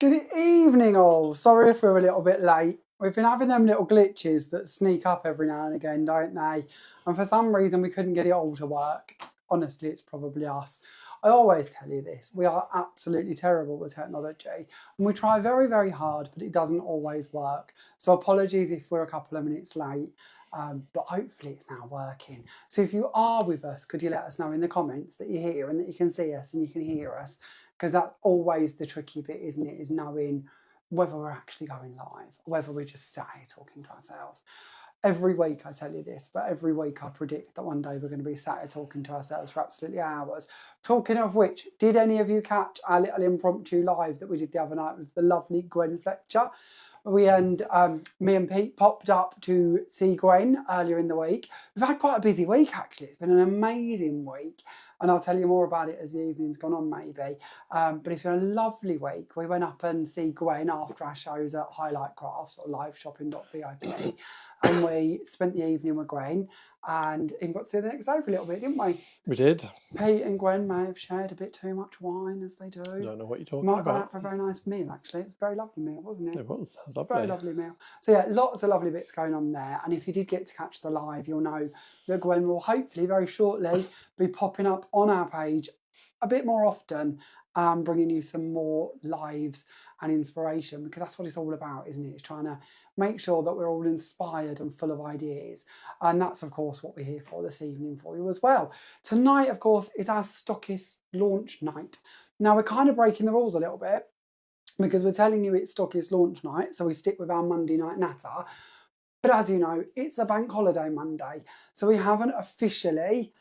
Good evening all. Sorry if we're a little bit late. We've been having them little glitches that sneak up every now and again, don't they? And for some reason we couldn't get it all to work. Honestly, it's probably us. I always tell you this, we are absolutely terrible with technology and we try very, very hard, but it doesn't always work. So apologies if we're a couple of minutes late. But hopefully it's now working. So if you are with us, could you let us know in the comments that you're here and that you can see us and you can hear us? Because that's always the tricky bit, isn't it? Is knowing whether we're actually going live or whether we're just sat here talking to ourselves. Every week I tell you this, but every week I predict that one day we're going to be sat here talking to ourselves for absolutely hours. Talking of which, did any of you catch our little impromptu live that we did the other night with the lovely Gwen Fletcher? Me and Pete popped up to see Gwen earlier in the week. We've had quite a busy week actually. It's been an amazing week, and I'll tell you more about it as the evening's gone on maybe. But it's been a lovely week. We went up and see Gwen after our shows at Highlight Crafts or liveshopping.vip, and we spent the evening with Gwen and even got to see the next day for a little bit, didn't we? We did. Pete and Gwen may have shared a bit too much wine, as they do. I don't know what you're talking Might about. go out for a very nice meal, actually. It was a very lovely meal, wasn't it? It was lovely. Very lovely meal. So yeah, lots of lovely bits going on there. And if you did get to catch the live, you'll know that Gwen will hopefully very shortly be popping up on our page a bit more often, bringing you some more lives and inspiration, because that's what it's all about, isn't it? It's trying to make sure that we're all inspired and full of ideas. And that's, of course, what we're here for this evening for you as well. Tonight, of course, is our Stockist launch night. Now, we're kind of breaking the rules a little bit because we're telling you it's Stockist launch night, so we stick with our Monday night natter. But as you know, it's a bank holiday Monday, so we haven't officially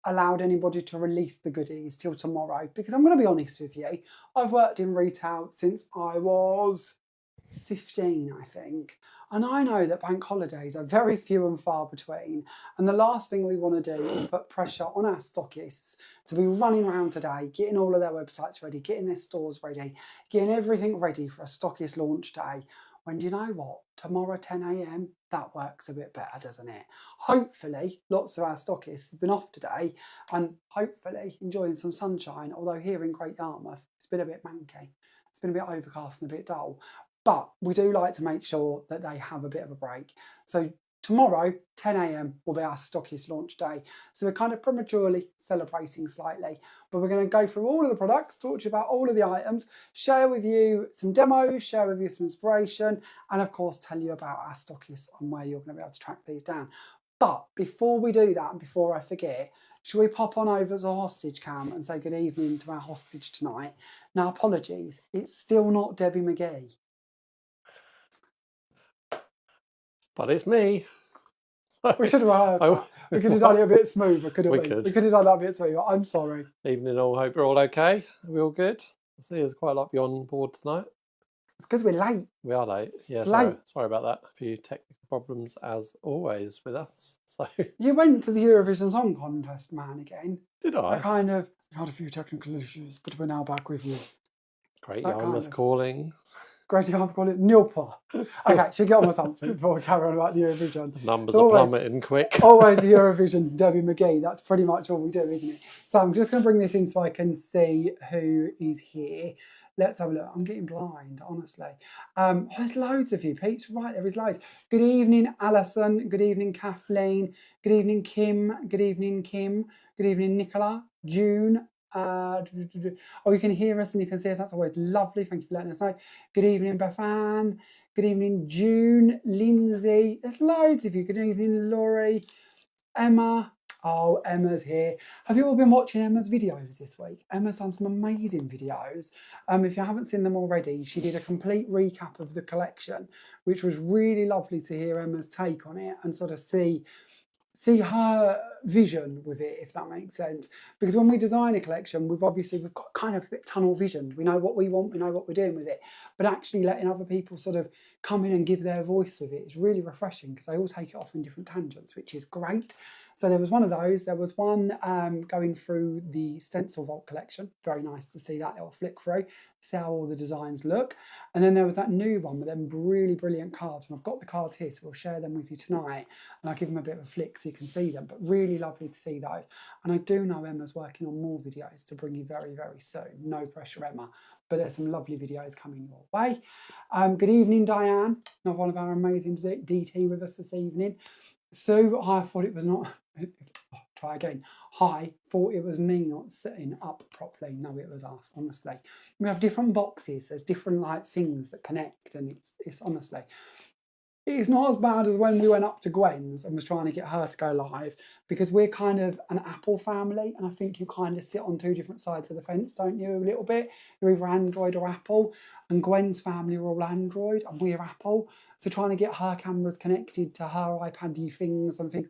allowed anybody to release the goodies till tomorrow, because I'm going to be honest with you, I've worked in retail since I was 15, I think, and I know that bank holidays are very few and far between, and the last thing we want to do is put pressure on our stockists to be running around today, getting all of their websites ready, getting their stores ready, getting everything ready for a stockist launch day, when do you know what? Tomorrow 10 AM, that works a bit better, doesn't it? Hopefully, lots of our stockists have been off today and hopefully enjoying some sunshine, although here in Great Yarmouth, it's been a bit manky. It's been a bit overcast and a bit dull. But we do like to make sure that they have a bit of a break. So tomorrow, 10 AM, will be our Stockist launch day. So we're kind of prematurely celebrating slightly, but we're going to go through all of the products, talk to you about all of the items, share with you some demos, share with you some inspiration, and of course tell you about our Stockists and where you're going to be able to track these down. But before we do that, and before I forget, shall we pop on over to the hostage cam and say good evening to our hostage tonight? Now, apologies, it's still not Debbie McGee. But it's me. We should have we could have done it a bit smoother, couldn't we? We could have done that a bit smoother. I'm sorry. Evening all. Hope you're all okay. Are we all good? I see there's quite a lot of you on board tonight. It's because we're late. We are late. Yeah, sorry about that. A few technical problems as always with us. So you went to the Eurovision Song Contest, man, again. Did I? I kind of had a few technical issues, but we're now back with you. Great Yarmouth calling. Great Yarmouth calling. Nilpa. Okay, should get on with something before we carry on about the Eurovision. The numbers are plummeting quick. Always the Eurovision, Debbie McGee. That's pretty much all we do, isn't it? So I'm just going to bring this in so I can see who is here. Let's have a look. I'm getting blind, honestly. There's loads of you. Pete's right, there is loads. Good evening, Alison. Good evening, Kathleen. Good evening, Kim. Good evening, Kim. Good evening, Nicola. June. Oh, you can hear us and you can see us. That's always lovely. Thank you for letting us know. Good evening, Bethan. Good evening, June. Lindsay. There's loads of you. Good evening, Laurie. Emma. Oh, Emma's here. Have you all been watching Emma's videos this week? Emma's done some amazing videos. If you haven't seen them already, she did a complete recap of the collection, which was really lovely to hear Emma's take on it and sort of see her vision with it, if that makes sense. Because when we design a collection, we've got kind of a bit tunnel vision. We know what we want, we know what we're doing with it. But actually letting other people sort of come in and give their voice with it is really refreshing because they all take it off in different tangents, which is great. So there was one of those. There was one going through the Stencil Vault collection. Very nice to see that little flick through, see how all the designs look. And then there was that new one with them really brilliant cards. And I've got the cards here, so we'll share them with you tonight. And I'll give them a bit of a flick so you can see them. But really lovely to see those. And I do know Emma's working on more videos to bring you very, very soon. No pressure, Emma. But there's some lovely videos coming your way. Good evening, Diane. Another one of our amazing DT with us this evening. Sue, I thought it was not... Try again. Hi, thought it was me not sitting up properly. No, it was us, honestly. We have different boxes. There's different like things that connect, and it's honestly, it's not as bad as when we went up to Gwen's and was trying to get her to go live, because we're kind of an Apple family, and I think you kind of sit on two different sides of the fence, don't you, a little bit? You're either Android or Apple, and Gwen's family are all Android and we're Apple. So trying to get her cameras connected to her iPad-y things and things,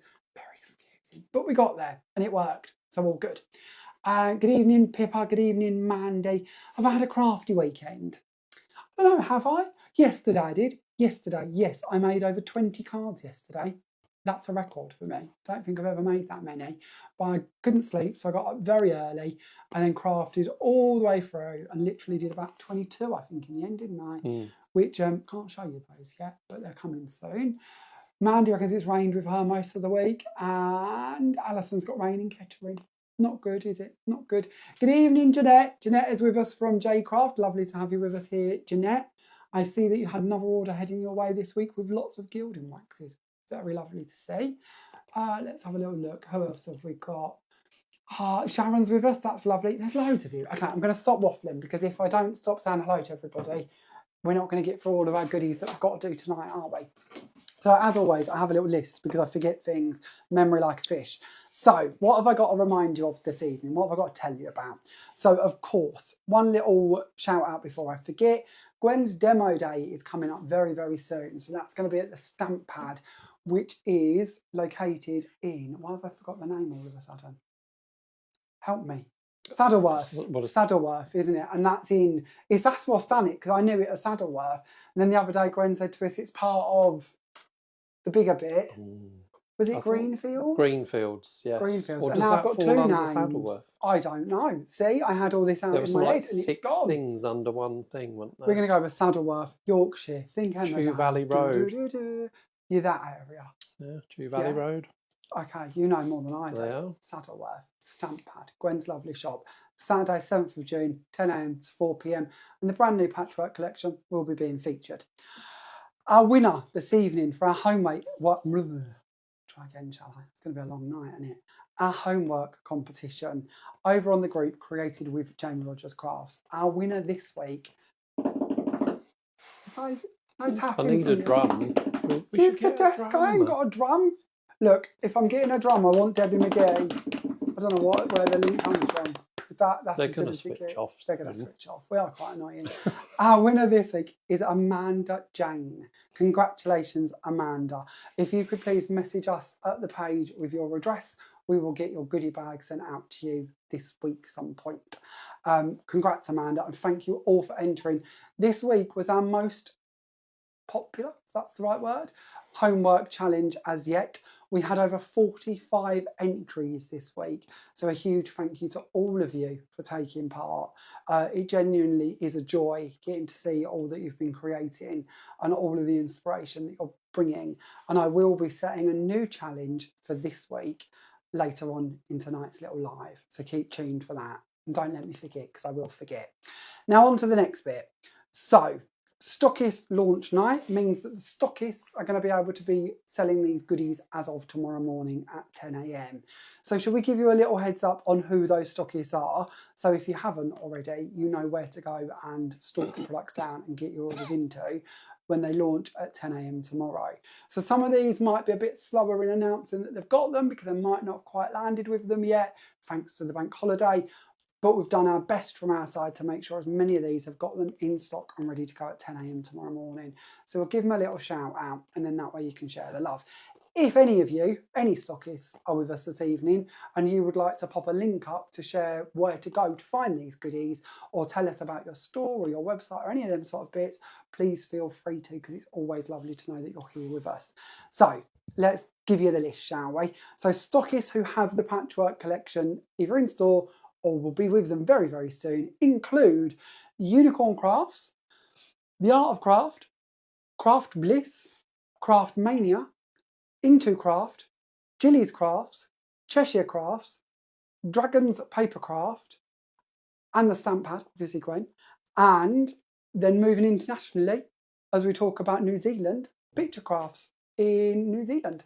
but we got there and it worked, so all good. Good evening, Pippa. Good evening, Mandy. Have I had a crafty weekend? I don't know, have I? Yesterday I did. Yesterday, yes, I made over 20 cards yesterday. That's a record for me. Don't think I've ever made that many. But I couldn't sleep, so I got up very early and then crafted all the way through and literally did about 22, I think, in the end, didn't I? Which, can't show you those yet, but they're coming soon. Mandy reckons it's rained with her most of the week, and Alison's got rain in Kettering. Not good, is it? Not good. Good evening, Jeanette. Jeanette is with us from J-Craft. Lovely to have you with us here, Jeanette. I see that you had another order heading your way this week with lots of gilding waxes. Very lovely to see. Let's have a little look. Who else have we got? Sharon's with us. That's lovely. There's loads of you. Okay, I'm going to stop waffling, because if I don't stop saying hello to everybody, we're not going to get through all of our goodies that we've got to do tonight, are we? So as always, I have a little list because I forget things, memory like a fish. So what have I got to remind you of this evening? What have I got to tell you about? So of course, one little shout out before I forget, Gwen's demo day is coming up very, very soon. So that's going to be at the Stamp Pad, which is located in, why have I forgot the name all of a sudden? Help me. Saddleworth. Saddleworth, isn't it? And that's what's done it, because I knew it as Saddleworth. And then the other day Gwen said to us, it's part of the bigger bit. Was it Greenfields? Greenfields, yes. Greenfields. Or and now I've got two names. Saddleworth? I don't know. See, I had all this out in my head and it's gone. 6 things under one thing, weren't there? We're going to go with Saddleworth, Yorkshire. Think Chew Valley Road. You're that area. Yeah, Chew Valley Road. Okay, you know more than I do. They are. Saddleworth, Stamp Pad, Gwen's lovely shop. Saturday, 7th of June, 10 a.m. to 4 p.m. And the brand new Patchwork collection will be being featured. Our winner this evening for our homework, try again, shall I? It's going to be a long night, isn't it? Our homework competition over on the group created with Jamie Rodgers Crafts. Our winner this week. No tapping. I need a drum. Here's the desk. I ain't got a drum. Look, if I'm getting a drum, I want Debbie McGee. I don't know where the link comes from. That's they're going to switch off. They're going to switch off. We are quite annoying. Our winner this week is Amanda Jane. Congratulations, Amanda. If you could please message us at the page with your address, we will get your goodie bag sent out to you this week some point. Congrats, Amanda, and thank you all for entering. This week was our most popular, if that's the right word, homework challenge as yet. We had over 45 entries this week, so a huge thank you to all of you for taking part. It genuinely is a joy getting to see all that you've been creating and all of the inspiration that you're bringing. And I will be setting a new challenge for this week later on in tonight's little live, so keep tuned for that. And don't let me forget, because I will forget. Now on to the next bit. So, Stockist launch night means that the stockists are going to be able to be selling these goodies as of tomorrow morning at 10 a.m. So should we give you a little heads up on who those stockists are? So if you haven't already, you know where to go and stalk the products down and get your orders into when they launch at 10 a.m. tomorrow. So some of these might be a bit slower in announcing that they've got them because they might not have quite landed with them yet, thanks to the bank holiday. But we've done our best from our side to make sure as many of these have got them in stock and ready to go at 10 a.m. tomorrow morning. So we'll give them a little shout out, and then that way you can share the love. If any of you, any stockists, are with us this evening and you would like to pop a link up to share where to go to find these goodies, or tell us about your store or your website or any of them sort of bits, please feel free to, because it's always lovely to know that you're here with us. So let's give you the list, shall we? So stockists who have the Patchwork collection either in store or will be with them very, very soon include Unicorn Crafts, The Art of Craft, Craft Bliss, Craft Mania, Into Craft, Gilly's Crafts, Cheshire Crafts, Dragon's Paper Craft, and the Stamp Pad, obviously Gwen, and then moving internationally, as we talk about New Zealand, Picture Crafts in New Zealand.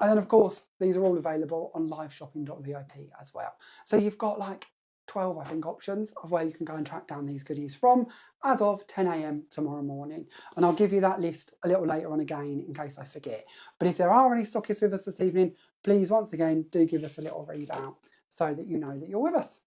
And then, of course, these are all available on liveshopping.vip as well. So you've got like 12, I think, options of where you can go and track down these goodies from as of 10 a.m. tomorrow morning. And I'll give you that list a little later on again in case I forget. But if there are any stockists with us this evening, please, once again, do give us a little read out so that you know that you're with us.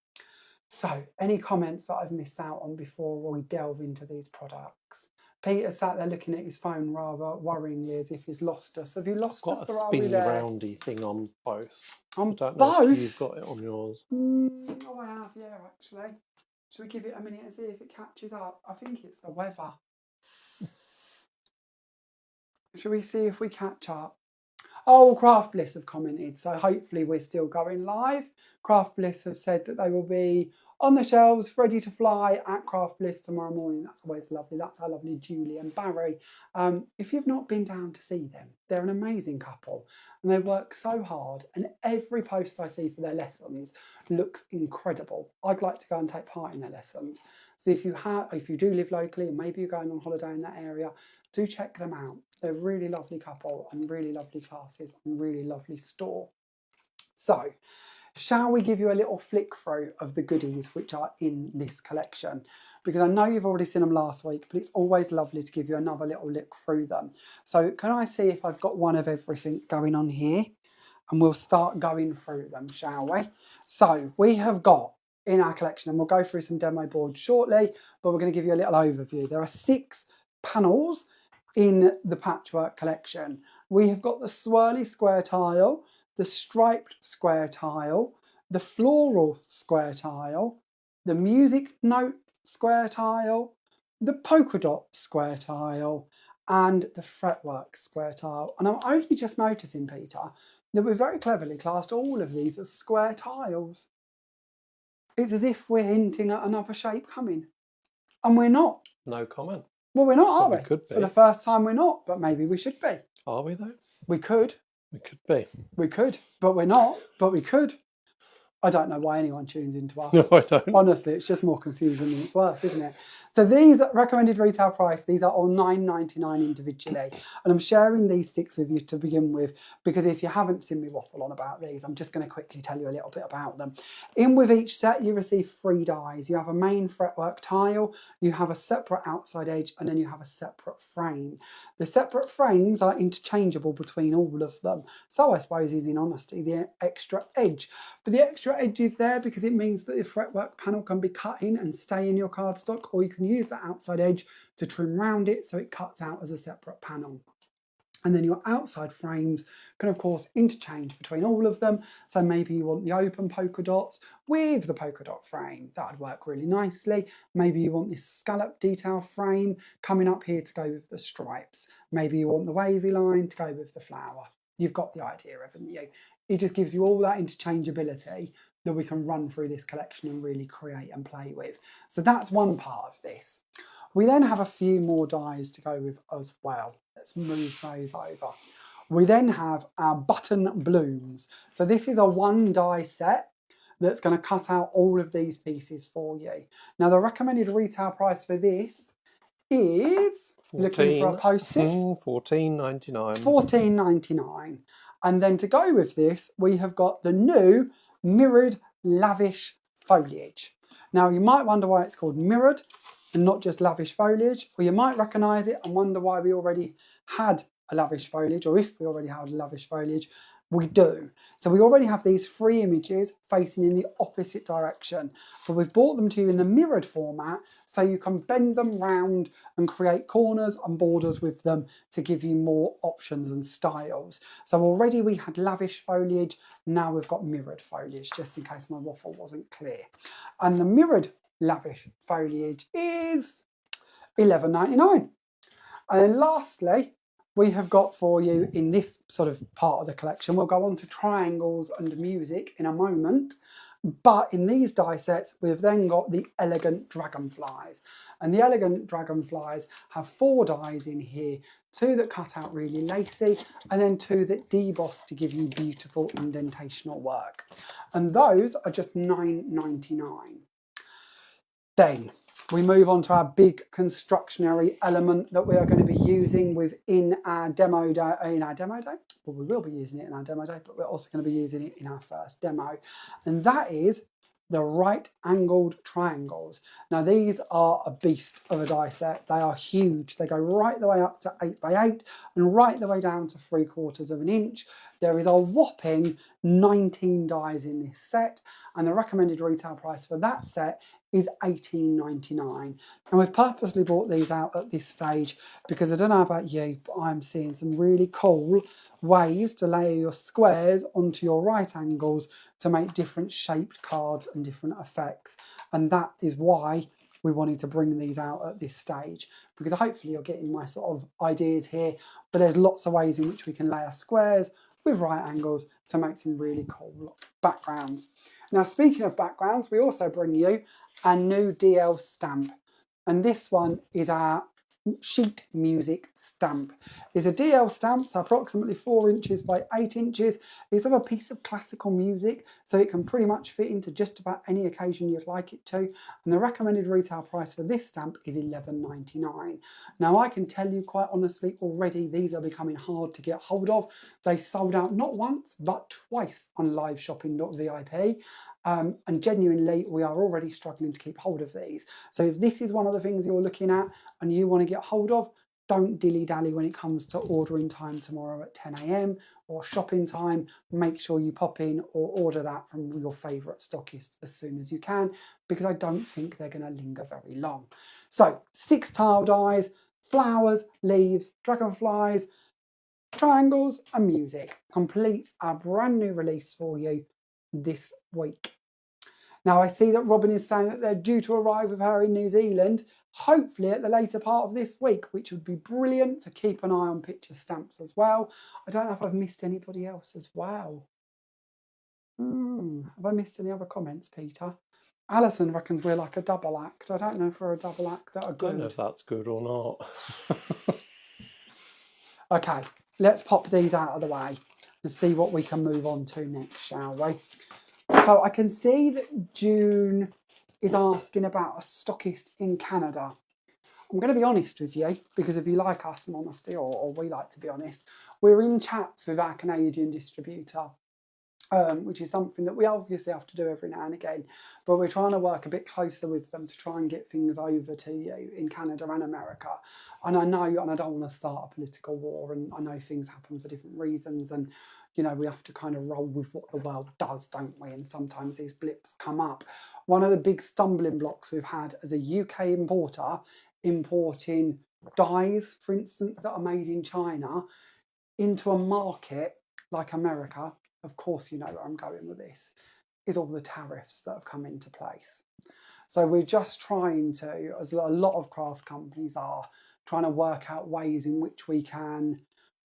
So any comments that I've missed out on before we delve into these products? Peter sat there looking at his phone rather worryingly as if he's lost us. Have you lost us? I've got a spinny roundy thing on both. On I don't both? know if you've got it on yours. Oh, I have, yeah, actually. Should we give it a minute and see if it catches up? I think it's the weather. Should we see if we catch up? Oh, Craft Bliss have commented, so hopefully we're still going live. Craft Bliss have said that they will be on the shelves, ready to fly at Craft Bliss tomorrow morning. That's always lovely. That's our lovely Julie and Barry. If you've not been down to see them, they're an amazing couple and they work so hard, and every post I see for their lessons looks incredible. I'd like to go and take part in their lessons. So if you do live locally and maybe you're going on holiday in that area, do check them out. They're a really lovely couple and really lovely classes and really lovely store. So, shall we give you a little flick through of the goodies which are in this collection? Because I know you've already seen them last week, but it's always lovely to give you another little look through them. So can I see if I've got one of everything going on here? And we'll start going through them, shall we? So we have got in our collection, and we'll go through some demo boards shortly, but we're going to give you a little overview. There are 6 panels in the Patchwork collection. We have got the swirly square tile, the striped square tile, the floral square tile, the music note square tile, the polka dot square tile, and the fretwork square tile. And I'm only just noticing, Peter, that we've very cleverly classed all of these as square tiles. It's as if we're hinting at another shape coming. And we're not. No comment. Well, we're not, are we? We could be. For the first time, we're not, but maybe we should be. Are we, though? We could. We could be. We could, but we're not, but we could. I don't know why anyone tunes into us. No, I don't. Honestly, it's just more confusion than it's worth, isn't it? So these recommended retail price, these are all $9.99 individually. And I'm sharing these 6 with you to begin with, because if you haven't seen me waffle on about these, I'm just going to quickly tell you a little bit about them. In with each set, you receive 3 dies. You have a main fretwork tile, you have a separate outside edge, and then you have a separate frame. The separate frames are interchangeable between all of them. So I suppose is, in honesty, the extra edge. But the extra edge is there because it means that the fretwork panel can be cut in and stay in your cardstock, or you can use that outside edge to trim round it so it cuts out as a separate panel. And then your outside frames can, of course, interchange between all of them. So maybe you want the open polka dots with the polka dot frame. That would work really nicely. Maybe you want this scallop detail frame coming up here to go with the stripes. Maybe you want the wavy line to go with the flower. You've got the idea, haven't you? It just gives you all that interchangeability that we can run through this collection and really create and play with. So that's one part of this. We then have a few more dies to go with as well. Let's move those over. We then have our button blooms. So this is a 1 die set that's going to cut out all of these pieces for you. Now the recommended retail price for this is, looking for a postage, $14.99. $14.99. And then to go with this, we have got the new mirrored lavish foliage. Now you might wonder why it's called mirrored and not just lavish foliage, or you might recognise it and wonder why we already had a lavish foliage, or if we already had a lavish foliage. We do. So we already have these 3 images facing in the opposite direction, but we've brought them to you in the mirrored format so you can bend them round and create corners and borders with them to give you more options and styles. So already we had lavish foliage, now we've got mirrored foliage, just in case my waffle wasn't clear. And the mirrored lavish foliage is $11.99. And then lastly, we have got for you in this sort of part of the collection, we'll go on to triangles and music in a moment, but in these die sets we've then got the elegant dragonflies, and the elegant dragonflies have 4 dies in here, 2 that cut out really lacy and then 2 that deboss to give you beautiful indentational work, and those are just $9.99. Then we move on to our big constructionary element that we are going to be using within our demo day. Well, we will be using it in our demo day, but we're also going to be using it in our first demo. And that is the right-angled triangles. Now, these are a beast of a die set. They are huge. They go right the way up to 8x8 and right the way down to 3/4 of an inch. There is a whopping 19 dies in this set, and the recommended retail price for that set is $18.99. And we've purposely brought these out at this stage because I don't know about you, but I'm seeing some really cool ways to layer your squares onto your right angles to make different shaped cards and different effects. And that is why we wanted to bring these out at this stage, because hopefully you're getting my sort of ideas here, but there's lots of ways in which we can layer squares with right angles to make some really cool backgrounds. Now, speaking of backgrounds, we also bring you a new DL stamp, and this one is our sheet music stamp. It's a DL stamp, so approximately 4 inches by 8 inches. It's of a piece of classical music, so it can pretty much fit into just about any occasion you'd like it to. And the recommended retail price for this stamp is $11.99. Now, I can tell you quite honestly already, these are becoming hard to get hold of. They sold out not once, but twice on liveshopping.vip. And genuinely, we are already struggling to keep hold of these. So if this is one of the things you're looking at and you want to get hold of, don't dilly-dally when it comes to ordering time tomorrow at 10 AM or shopping time. Make sure you pop in or order that from your favourite stockist as soon as you can, because I don't think they're going to linger very long. So 6 tile dies, flowers, leaves, dragonflies, triangles and music completes our brand new release for you this week. Now, I see that Robin is saying that they're due to arrive with her in New Zealand, hopefully at the later part of this week, which would be brilliant to keep an eye on picture stamps as well. I don't know if I've missed anybody else as well. Have I missed any other comments, Peter? Alison reckons we're like a double act. I don't know if we're a double act that are good. I don't know if that's good or not. Okay, let's pop these out of the way and see what we can move on to next, shall we? So I can see that June is asking about a stockist in Canada. I'm going to be honest with you, because if you like us and honesty, or we like to be honest, we're in chats with our Canadian distributor, which is something that we obviously have to do every now and again, but we're trying to work a bit closer with them to try and get things over to you in Canada and America. And I know, and I don't want to start a political war, and I know things happen for different reasons, and you know, we have to kind of roll with what the world does, don't we? And sometimes these blips come up. One of the big stumbling blocks we've had as a UK importer, importing dies, for instance, that are made in China into a market like America, of course you know where I'm going with this, is all the tariffs that have come into place. So we're just trying to, as a lot of craft companies are, trying to work out ways in which we can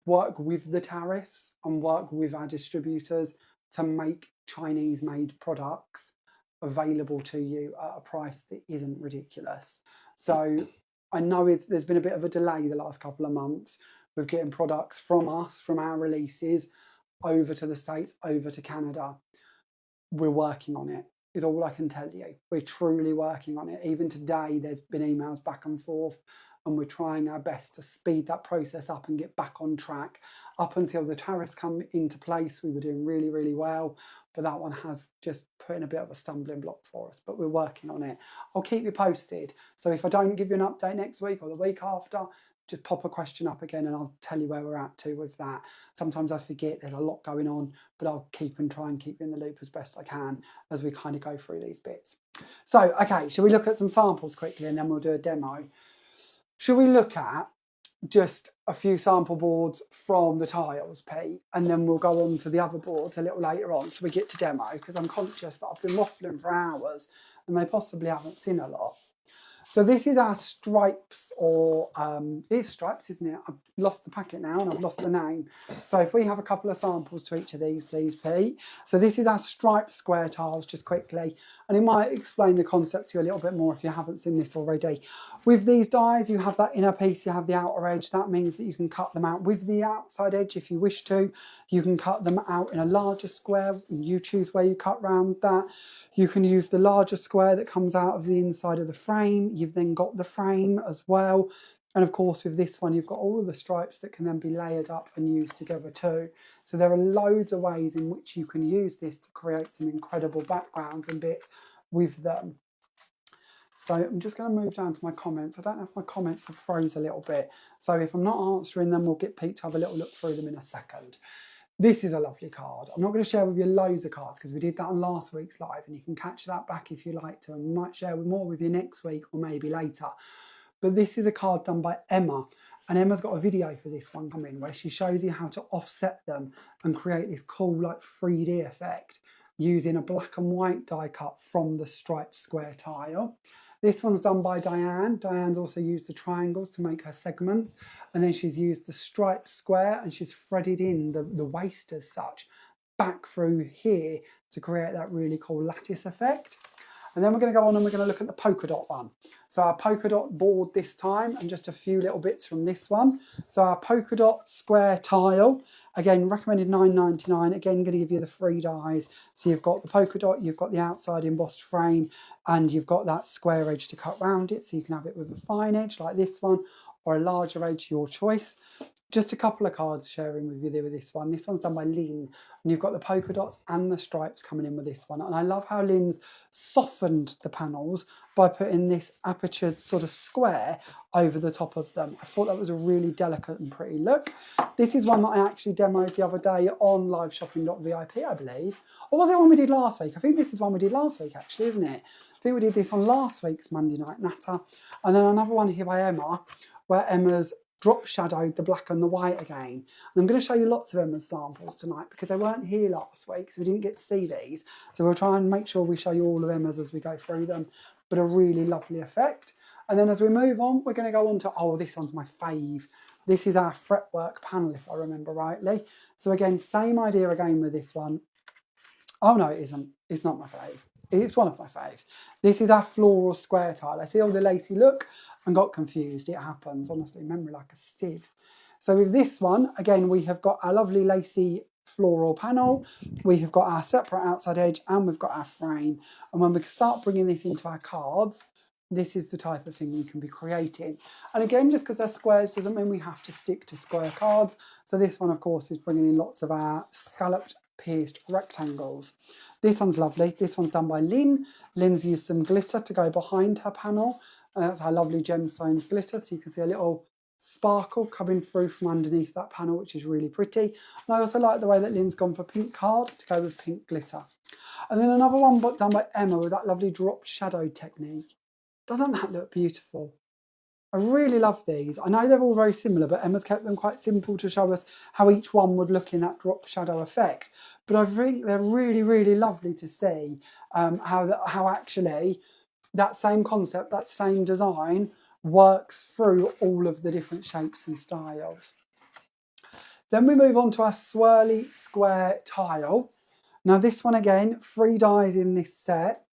work with the tariffs and work with our distributors to make Chinese-made products available to you at a price that isn't ridiculous. So I know there's been a bit of a delay the last couple of months with getting products from us, from our releases, over to the States, over to Canada. We're working on it, is all I can tell you. We're truly working on it. Even today, there's been emails back and forth, and we're trying our best to speed that process up and get back on track. Up until the tariffs come into place, we were doing really, really well, but that one has just put in a bit of a stumbling block for us, but we're working on it. I'll keep you posted. So if I don't give you an update next week or the week after, just pop a question up again and I'll tell you where we're at to with that. Sometimes I forget, there's a lot going on, but I'll try and keep you in the loop as best I can as we kind of go through these bits. So, okay, shall we look at some samples quickly and then we'll do a demo? Shall we look at just a few sample boards from the tiles, Pete, and then we'll go on to the other boards a little later on so we get to demo, because I'm conscious that I've been waffling for hours and they possibly haven't seen a lot. So this is our stripes, or it's stripes, isn't it? I've lost the packet now and I've lost the name. So if we have a couple of samples to each of these, please, Pete. So this is our striped square tiles, just quickly. And it might explain the concept to you a little bit more if you haven't seen this already. With these dies, you have that inner piece, you have the outer edge. That means that you can cut them out with the outside edge if you wish to. You can cut them out in a larger square, and you choose where you cut round that. You can use the larger square that comes out of the inside of the frame. You've then got the frame as well. And of course, with this one, you've got all of the stripes that can then be layered up and used together too. So there are loads of ways in which you can use this to create some incredible backgrounds and bits with them. So I'm just going to move down to my comments. I don't know if my comments have froze a little bit. So if I'm not answering them, we'll get Pete to have a little look through them in a second. This is a lovely card. I'm not going to share with you loads of cards because we did that on last week's live, and you can catch that back if you like to, and we might share more with you next week or maybe later. But this is a card done by Emma, and Emma's got a video for this one coming where she shows you how to offset them and create this cool like 3D effect using a black and white die cut from the striped square tile. This one's done by Diane. Diane's also used the triangles to make her segments, and then she's used the striped square and she's threaded in the waist as such back through here to create that really cool lattice effect. And then we're going to go on and we're going to look at the polka dot one. So our polka dot board this time, and just a few little bits from this one. So our polka dot square tile, again, recommended $9.99. Again, going to give you the 3 dies. So you've got the polka dot, you've got the outside embossed frame, and you've got that square edge to cut round it. So you can have it with a fine edge like this one, or a larger edge, your choice. Just a couple of cards sharing with you there with this one. This one's done by Lynn, and you've got the polka dots and the stripes coming in with this one. And I love how Lynn's softened the panels by putting this apertured sort of square over the top of them. I thought that was a really delicate and pretty look. This is one that I actually demoed the other day on liveshopping.vip, I believe. Or was it one we did last week? I think this is one we did last week, actually, isn't it? I think we did this on last week's Monday Night Natter. And then another one here by Emma, where Emma's drop shadowed the black and the white again. And I'm going to show you lots of Emma's samples tonight because they weren't here last week, so we didn't get to see these. So we'll try and make sure we show you all of Emma's as we go through them, but a really lovely effect. And then as we move on, we're going to go on to, oh, this one's my fave. This is our fretwork panel, if I remember rightly. So again, same idea again with this one. Oh no, it isn't. It's not my fave. It's one of my faves. This is our floral square tile. I see all the lacy look and got confused. It happens, honestly, memory like a sieve. So with this one, again, we have got our lovely lacy floral panel. We have got our separate outside edge and we've got our frame. And when we start bringing this into our cards, this is the type of thing we can be creating. And again, just because they're squares doesn't mean we have to stick to square cards. So this one, of course, is bringing in lots of our scalloped pierced rectangles. This one's lovely. This one's done by Lynn. Lynn's used some glitter to go behind her panel. That's our lovely gemstones glitter. So you can see a little sparkle coming through from underneath that panel, which is really pretty. And I also like the way that Lynn's gone for pink card to go with pink glitter. And then another one done by Emma with that lovely drop shadow technique. Doesn't that look beautiful? I really love these. I know they're all very similar, but Emma's kept them quite simple to show us how each one would look in that drop shadow effect. But I think they're really, really lovely to see how actually that same concept, that same design works through all of the different shapes and styles. Then we move on to our swirly square tile. Now this one again, 3 dies in this set,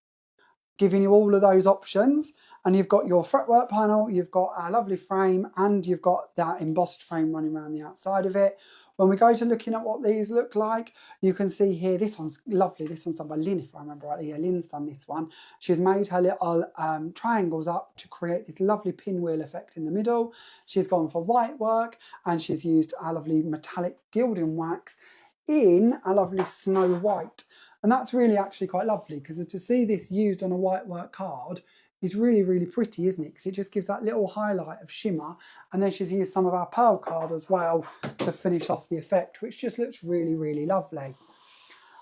giving you all of those options. And you've got your fretwork panel, you've got our lovely frame, and you've got that embossed frame running around the outside of it. When we go to looking at what these look like, you can see here, this one's lovely. This one's done by Lynn, if I remember rightly. Yeah, Lynn's done this one. She's made her little triangles up to create this lovely pinwheel effect in the middle. She's gone for white work, and she's used our lovely metallic gilding wax in a lovely snow white. And that's really actually quite lovely, because to see this used on a white work card is really, really pretty, isn't it? Because it just gives that little highlight of shimmer. And then she's used some of our pearl card as well to finish off the effect, which just looks really, really lovely.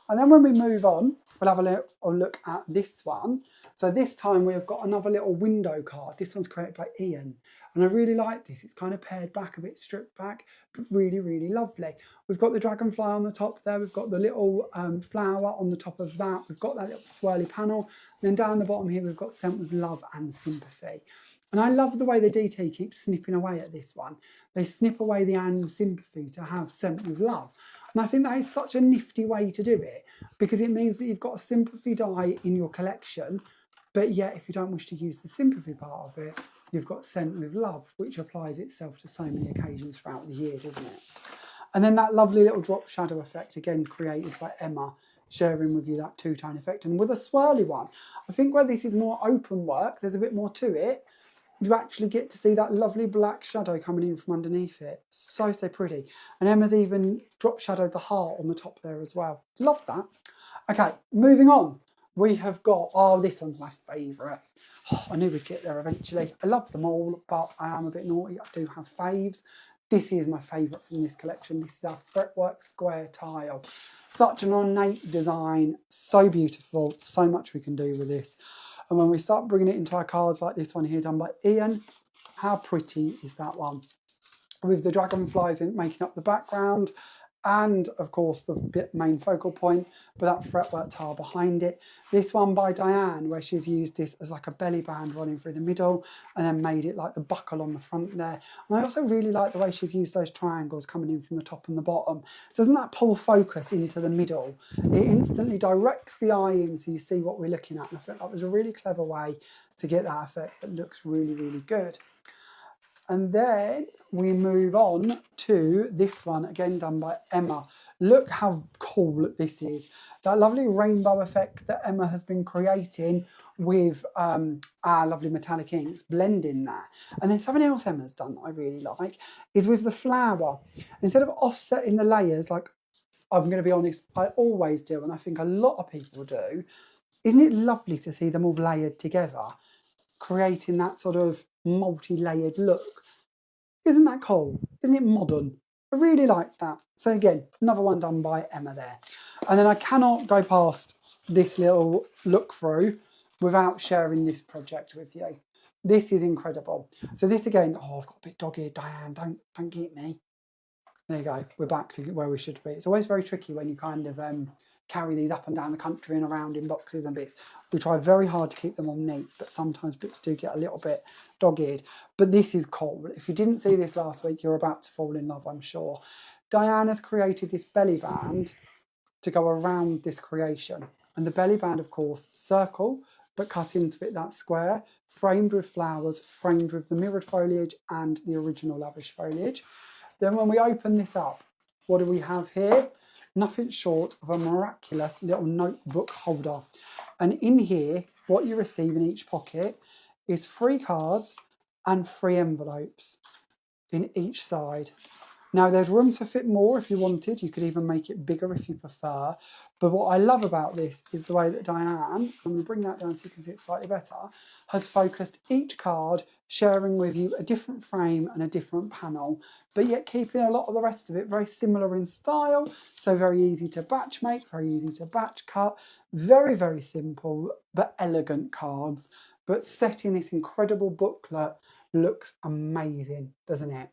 And then when we move on, we'll have a little look at this one. So this time we've got another little window card. This one's created by Ian. And I really like this. It's kind of pared back, a bit stripped back, but really, really lovely. We've got the dragonfly on the top there. We've got the little flower on the top of that. We've got that little swirly panel. And then down the bottom here, we've got Sent with Love and Sympathy. And I love the way the DT keeps snipping away at this one. They snip away the and sympathy to have Sent with Love. And I think that is such a nifty way to do it, because it means that you've got a sympathy die in your collection, but yet if you don't wish to use the sympathy part of it, you've got Sent with Love, which applies itself to so many occasions throughout the year, doesn't it? And then that lovely little drop shadow effect, again created by Emma, sharing with you that two-tone effect. And with a swirly one, I think where this is more open work, there's a bit more to it. You actually get to see that lovely black shadow coming in from underneath it. So, so pretty. And Emma's even drop shadowed the heart on the top there as well. Love that. Okay, moving on. We have got, oh, this one's my favourite. Oh, I knew we'd get there eventually. I love them all, but I am a bit naughty. I do have faves. This is my favourite from this collection. This is our Fretwork Square Tile. Such an ornate design, so beautiful, so much we can do with this. And when we start bringing it into our cards like this one here done by Ian, how pretty is that one? With the dragonflies making up the background, and of course the main focal point, but that fretwork tile behind it. This one by Diane, where she's used this as like a belly band running through the middle and then made it like the buckle on the front there. And I also really like the way she's used those triangles coming in from the top and the bottom. Doesn't that pull focus into the middle? It instantly directs the eye in so you see what we're looking at. And I think that was a really clever way to get that effect that looks really, really good. And then we move on to this one, again done by Emma. Look how cool this is. That lovely rainbow effect that Emma has been creating with our lovely metallic inks, blending that. And then something else Emma's done that I really like is with the flower. Instead of offsetting the layers, like I'm going to be honest, I always do, and I think a lot of people do, isn't it lovely to see them all layered together, creating that sort of multi-layered look? Isn't that cool? Isn't it modern? I really like that. So again, another one done by Emma there. And then I cannot go past this little look through without sharing this project with you. This is incredible. So this again, oh, I've got a bit dog-eared, Diane, don't get me. There you go, we're back to where we should be. It's always very tricky when you kind of carry these up and down the country and around in boxes and bits. We try very hard to keep them all neat, but sometimes bits do get a little bit dog-eared. But this is cool. If you didn't see this last week, you're about to fall in love, I'm sure. Diane has created this belly band to go around this creation. And the belly band, of course, circle, but cut into it that square, framed with flowers, framed with the mirrored foliage and the original lavish foliage. Then when we open this up, what do we have here? Nothing short of a miraculous little notebook holder. And in here, what you receive in each pocket is 3 cards and 3 envelopes in each side. Now there's room to fit more if you wanted. You could even make it bigger if you prefer. But what I love about this is the way that Diane, I'm going to bring that down so you can see it slightly better, has focused each card, sharing with you a different frame and a different panel, but yet keeping a lot of the rest of it very similar in style. So very easy to batch make, very easy to batch cut, very, very simple but elegant cards. But set in this incredible booklet looks amazing, doesn't it?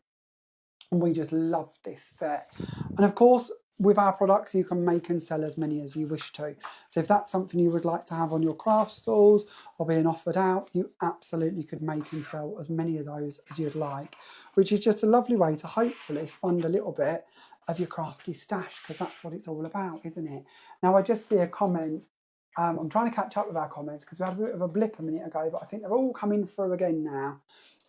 And we just love this set. And of course, with our products, you can make and sell as many as you wish to. So if that's something you would like to have on your craft stalls or being offered out, you absolutely could make and sell as many of those as you'd like, which is just a lovely way to hopefully fund a little bit of your crafty stash, because that's what it's all about, isn't it? Now, I just see a comment. I'm trying to catch up with our comments because we had a bit of a blip a minute ago, but I think they're all coming through again now.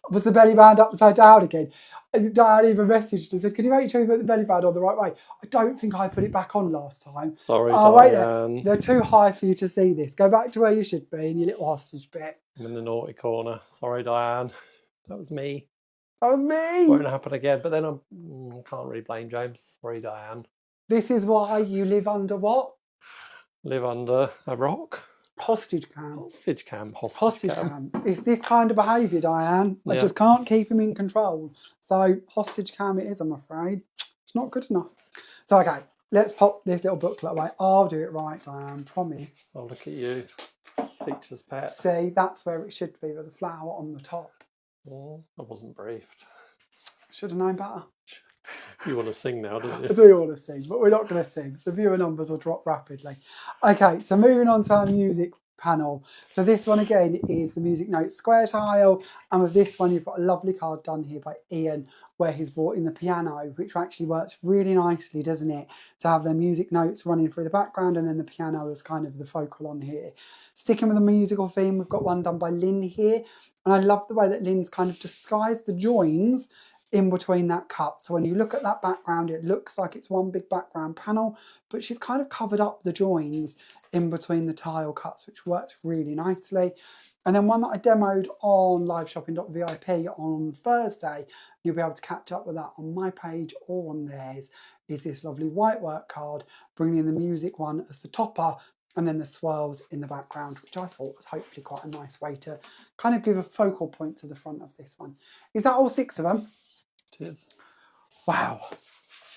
Was the belly band upside down again? Diane even messaged and said, "Can you make sure you put the belly band on the right way?" I don't think I put it back on last time. Sorry, Diane. Diane. They're too high for you to see this. Go back to where you should be in your little hostage bit. I'm in the naughty corner. Sorry, Diane. That was me. That was me. Won't happen again. But then I can't really blame James. Sorry, Diane. This is why you live under what? Live under a rock. Hostage cam. Hostage cam. Hostage cam. It's this kind of behaviour, Diane. I just can't keep him in control. So hostage cam it is, I'm afraid. It's not good enough. So okay, let's pop this little booklet away. I'll do it right, Diane, promise. Oh, look at you. Teacher's pet. See, that's where it should be, with the flower on the top. Oh, I wasn't briefed. Should have known better. You want to sing now, don't you? I do want to sing, but we're not going to sing. The viewer numbers will drop rapidly. Okay, so moving on to our music panel. So this one again is the music note square tile, and with this one you've got a lovely card done here by Ian where he's brought in the piano, which actually works really nicely, doesn't it, to have their music notes running through the background and then the piano is kind of the focal on here. Sticking with the musical theme, we've got one done by Lynn here, and I love the way that Lynn's kind of disguised the joins in between that cut. So when you look at that background, it looks like it's one big background panel, but she's kind of covered up the joins in between the tile cuts, which works really nicely. And then one that I demoed on liveshopping.vip on Thursday, you'll be able to catch up with that on my page or on theirs, is this lovely white work card, bringing in the music one as the topper, and then the swirls in the background, which I thought was hopefully quite a nice way to kind of give a focal point to the front of this one. Is that all 6 of them? It is. Wow,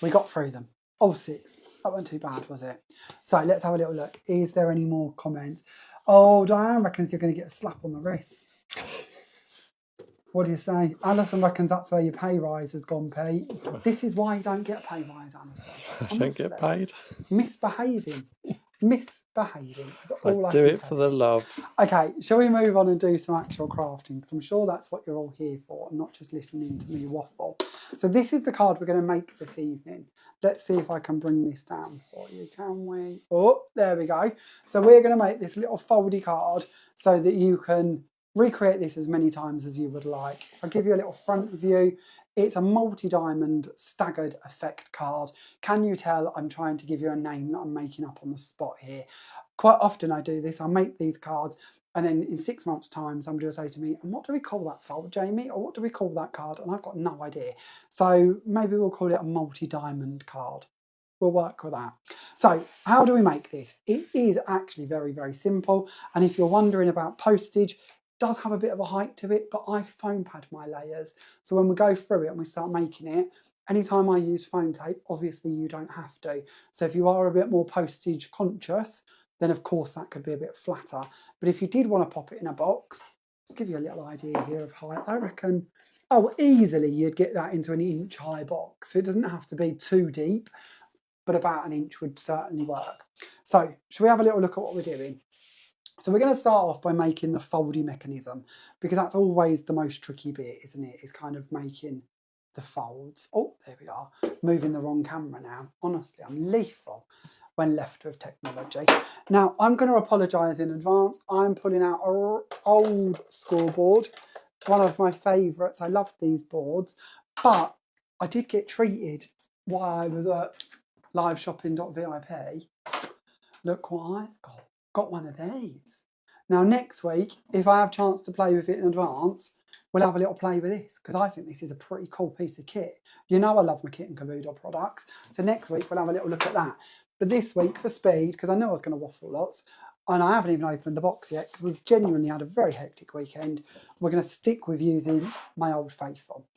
we got through them. All 6. That wasn't too bad, was it? So let's have a little look. Is there any more comments? Oh, Diane reckons you're going to get a slap on the wrist. What do you say? Alison reckons that's where your pay rise has gone, Pete. This is why you don't get a pay rise, Alison. I don't get paid. Misbehaving. Misbehaving. I do it for the love. Okay, shall we move on and do some actual crafting? Because I'm sure that's what you're all here for, and not just listening to me waffle. So this is the card we're going to make this evening. Let's see if I can bring this down for you, can we? Oh, there we go. So we're going to make this little foldy card so that you can recreate this as many times as you would like. I'll give you a little front view. It's a multi-diamond staggered effect card. Can you tell I'm trying to give you a name that I'm making up on the spot here? Quite often I do this. I make these cards and then in 6 months' time somebody will say to me, and what do we call that fold, Jamie? Or what do we call that card? And I've got no idea. So maybe we'll call it a multi-diamond card. We'll work with that. So how do we make this? It is actually very, very simple. And if you're wondering about postage, does have a bit of a height to it, but I foam pad my layers. So when we go through it and we start making it, anytime I use foam tape, obviously you don't have to. So if you are a bit more postage conscious, then of course that could be a bit flatter. But if you did want to pop it in a box, let's give you a little idea here of height. I reckon, oh, easily you'd get that into an inch high box. So it doesn't have to be too deep, but about an inch would certainly work. So shall we have a little look at what we're doing? So we're going to start off by making the foldy mechanism, because that's always the most tricky bit, isn't it? Is kind of making the folds. Oh, there we are. Moving the wrong camera now. Honestly, I'm lethal when left with technology. Now, I'm going to apologise in advance. I'm pulling out an old scoreboard, one of my favourites. I love these boards, but I did get treated while I was at liveshopping.vip. Look what I've got. Got one of these. Now next week, if I have a chance to play with it in advance, we'll have a little play with this, because I think this is a pretty cool piece of kit. You know I love my Kit and Caboodle products, so next week we'll have a little look at that. But this week, for speed, because I know I was going to waffle lots, and I haven't even opened the box yet, because we've genuinely had a very hectic weekend, we're going to stick with using my old faithful.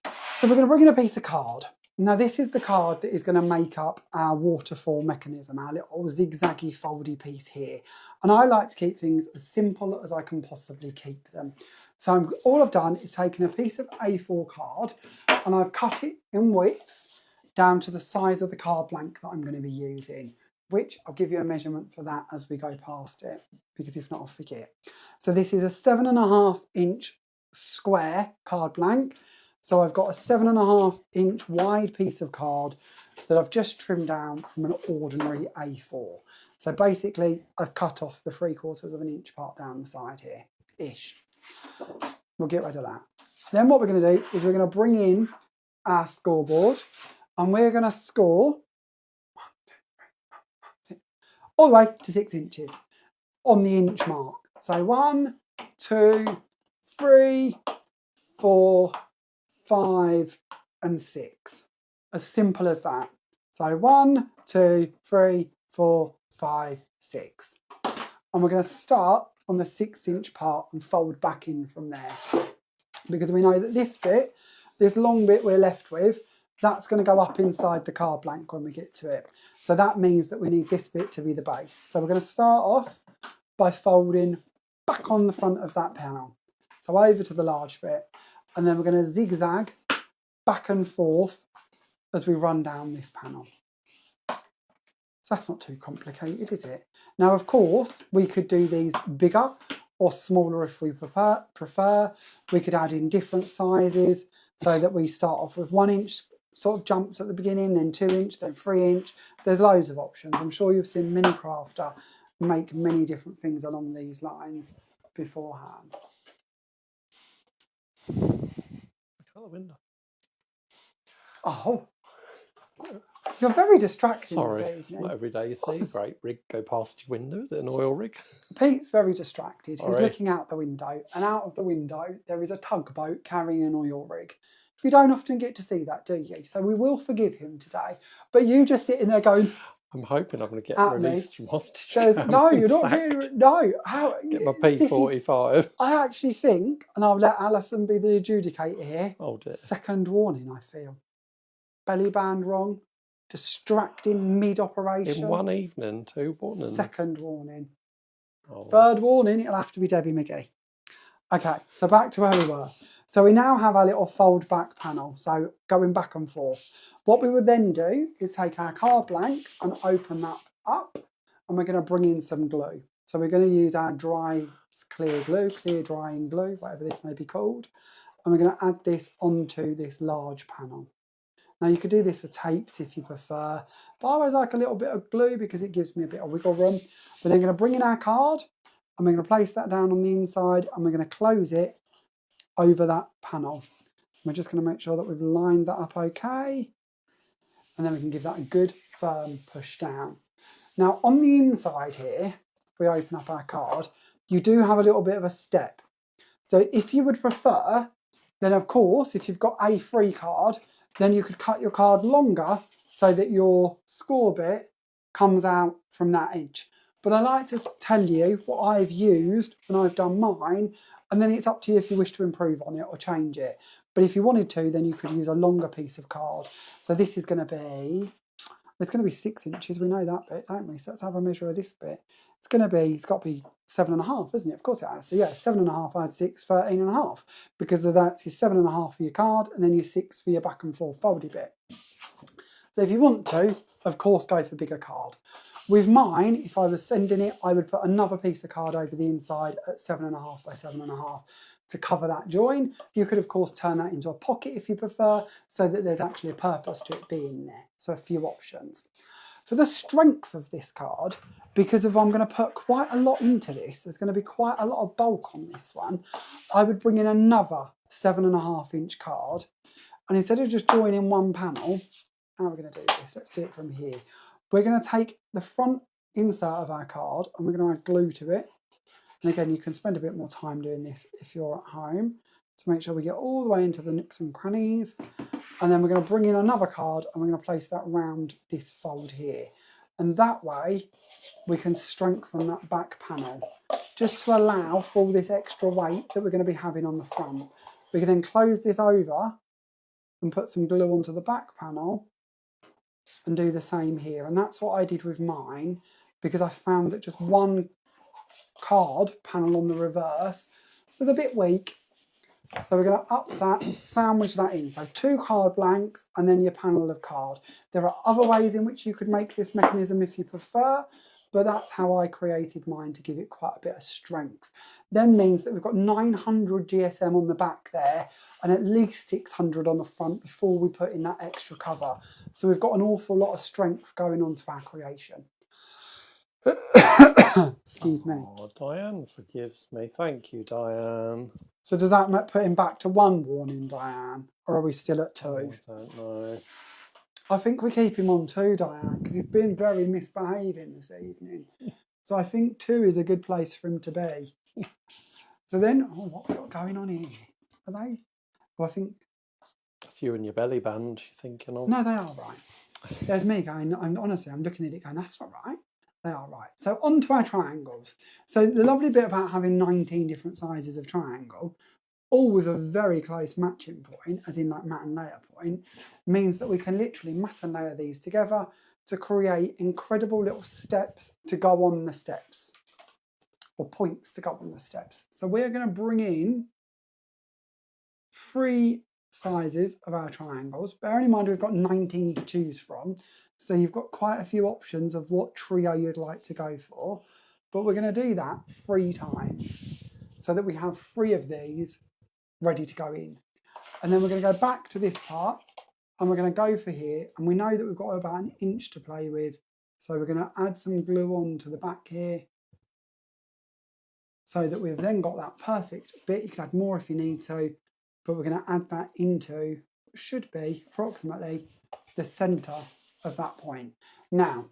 So we're going to bring in a piece of card. Now this is the card that is going to make up our waterfall mechanism, our little zigzaggy foldy piece here. And I like to keep things as simple as I can possibly keep them. So all I've done is taken a piece of A4 card and I've cut it in width down to the size of the card blank that I'm going to be using, which I'll give you a measurement for that as we go past it, because if not I'll forget. So this is a 7.5 inch square card blank. So I've got a 7.5 inch wide piece of card that I've just trimmed down from an ordinary A4. So basically I've cut off the 3/4 inch part down the side here, ish. We'll get rid of that. Then what we're going to do is we're going to bring in our scoreboard and we're going to score all the way to 6 inches on the inch mark. So 1, 2, 3, 4, 5 and 6. As simple as that. So 1, 2, 3, 4, 5, 6. And we're going to start on the 6-inch part and fold back in from there. Because we know that this bit, this long bit we're left with, that's going to go up inside the card blank when we get to it. So that means that we need this bit to be the base. So we're going to start off by folding back on the front of that panel. So over to the large bit. And then we're going to zigzag back and forth as we run down this panel. So that's not too complicated, is it? Now, of course, we could do these bigger or smaller if we prefer. We could add in different sizes so that we start off with 1-inch sort of jumps at the beginning, then 2-inch, then 3-inch. There's loads of options. I'm sure you've seen many crafter make many different things along these lines beforehand. Look out the window. Oh, you're very distracting. Sorry, this it's evening. not every day you see a great rig go past your window. Is it an oil rig? Pete's very distracted. He's Sorry. looking out the window, and out of the window there is a tugboat carrying an oil rig. You don't often get to see that, do you? So we will forgive him today. But you just sitting there going, I'm hoping I'm going to get At released from hostage. no, you're not sacked. getting, no. How, Get my P45. I actually think, and I'll let Alison be the adjudicator here, Oh dear. second warning, I feel. Belly band wrong, distracting mid-operation. In one evening, 2 warnings. Second warning. Oh. Third warning, it'll have to be Debbie McGee. Okay, so back to where we were. So we now have our little fold back panel, so going back and forth. What we would then do is take our card blank and open that up, and we're going to bring in some glue. So we're going to use our dry clear glue, clear drying glue, whatever this may be called, and we're going to add this onto this large panel. Now you could do this with tapes if you prefer, but I always like a little bit of glue because it gives me a bit of wiggle room. We're then going to bring in our card, and we're going to place that down on the inside, and we're going to close it over that panel. We're just going to make sure that we've lined that up okay, and then we can give that a good firm push down. Now on the inside here, if we open up our card, you do have a little bit of a step. So if you would prefer, then of course, if you've got a free card, then you could cut your card longer so that your score bit comes out from that edge. But I like to tell you what I've used when I've done mine, and then it's up to you if you wish to improve on it or change it. But if you wanted to, then you could use a longer piece of card. So this is going to be, it's going to be 6 inches. We know that bit, don't we? So let's have a measure of this bit. It's going to be, it's got to be 7.5, isn't it? Of course it has. So yeah, 7.5, add 6, 13.5. Because of that, your 7.5 for your card, and then your 6 for your back and forth foldy bit. So if you want to, of course, go for bigger card. With mine, if I was sending it, I would put another piece of card over the inside at 7.5 by 7.5 to cover that join. You could, of course, turn that into a pocket if you prefer, so that there's actually a purpose to it being there. So a few options. For the strength of this card, because if I'm going to put quite a lot into this, there's going to be quite a lot of bulk on this one, I would bring in another 7.5-inch card. And instead of just joining one panel, how are we going to do this? Let's do it from here. We're going to take the front insert of our card and we're going to add glue to it. And again, you can spend a bit more time doing this if you're at home to make sure we get all the way into the nooks and crannies. And then we're going to bring in another card and we're going to place that round this fold here. And that way we can strengthen that back panel just to allow for all this extra weight that we're going to be having on the front. We can then close this over and put some glue onto the back panel and do the same here. And that's what I did with mine, because I found that just one card panel on the reverse was a bit weak. So we're going to up that, sandwich that in. So 2 card blanks and then your panel of card. There are other ways in which you could make this mechanism if you prefer, but that's how I created mine to give it quite a bit of strength. Then means that we've got 900 GSM on the back there and at least 600 on the front before we put in that extra cover. So we've got an awful lot of strength going on to our creation. Excuse me. Oh, Diane forgives me. Thank you, Diane. So does that put him back to 1 warning, Diane? Or are we still at 2? Oh, I don't know. I think we keep him on 2, Diane, because he's been very misbehaving this evening. So I think 2 is a good place for him to be. So then, oh, what have we got going on here? Are they? Oh, I think... That's you and your belly band you're thinking of. No, they are right. There's me going, honestly, I'm looking at it going, that's not right. They are right. So on to our triangles. So the lovely bit about having 19 different sizes of triangle, all with a very close matching point, as in like mat and layer point, means that we can literally mat and layer these together to create incredible little steps to go on the steps, or points to go on the steps. So we're going to bring in 3 sizes of our triangles. Bearing in mind we've got 19 to choose from, so you've got quite a few options of what trio you'd like to go for, but we're going to do that 3 times so that we have 3 of these ready to go in. And then we're going to go back to this part and we're going to go for here, and we know that we've got about 1 inch to play with, so we're going to add some glue on to the back here so that we've then got that perfect bit. You can add more if you need to, but we're going to add that into what should be approximately the centre of that point. Now,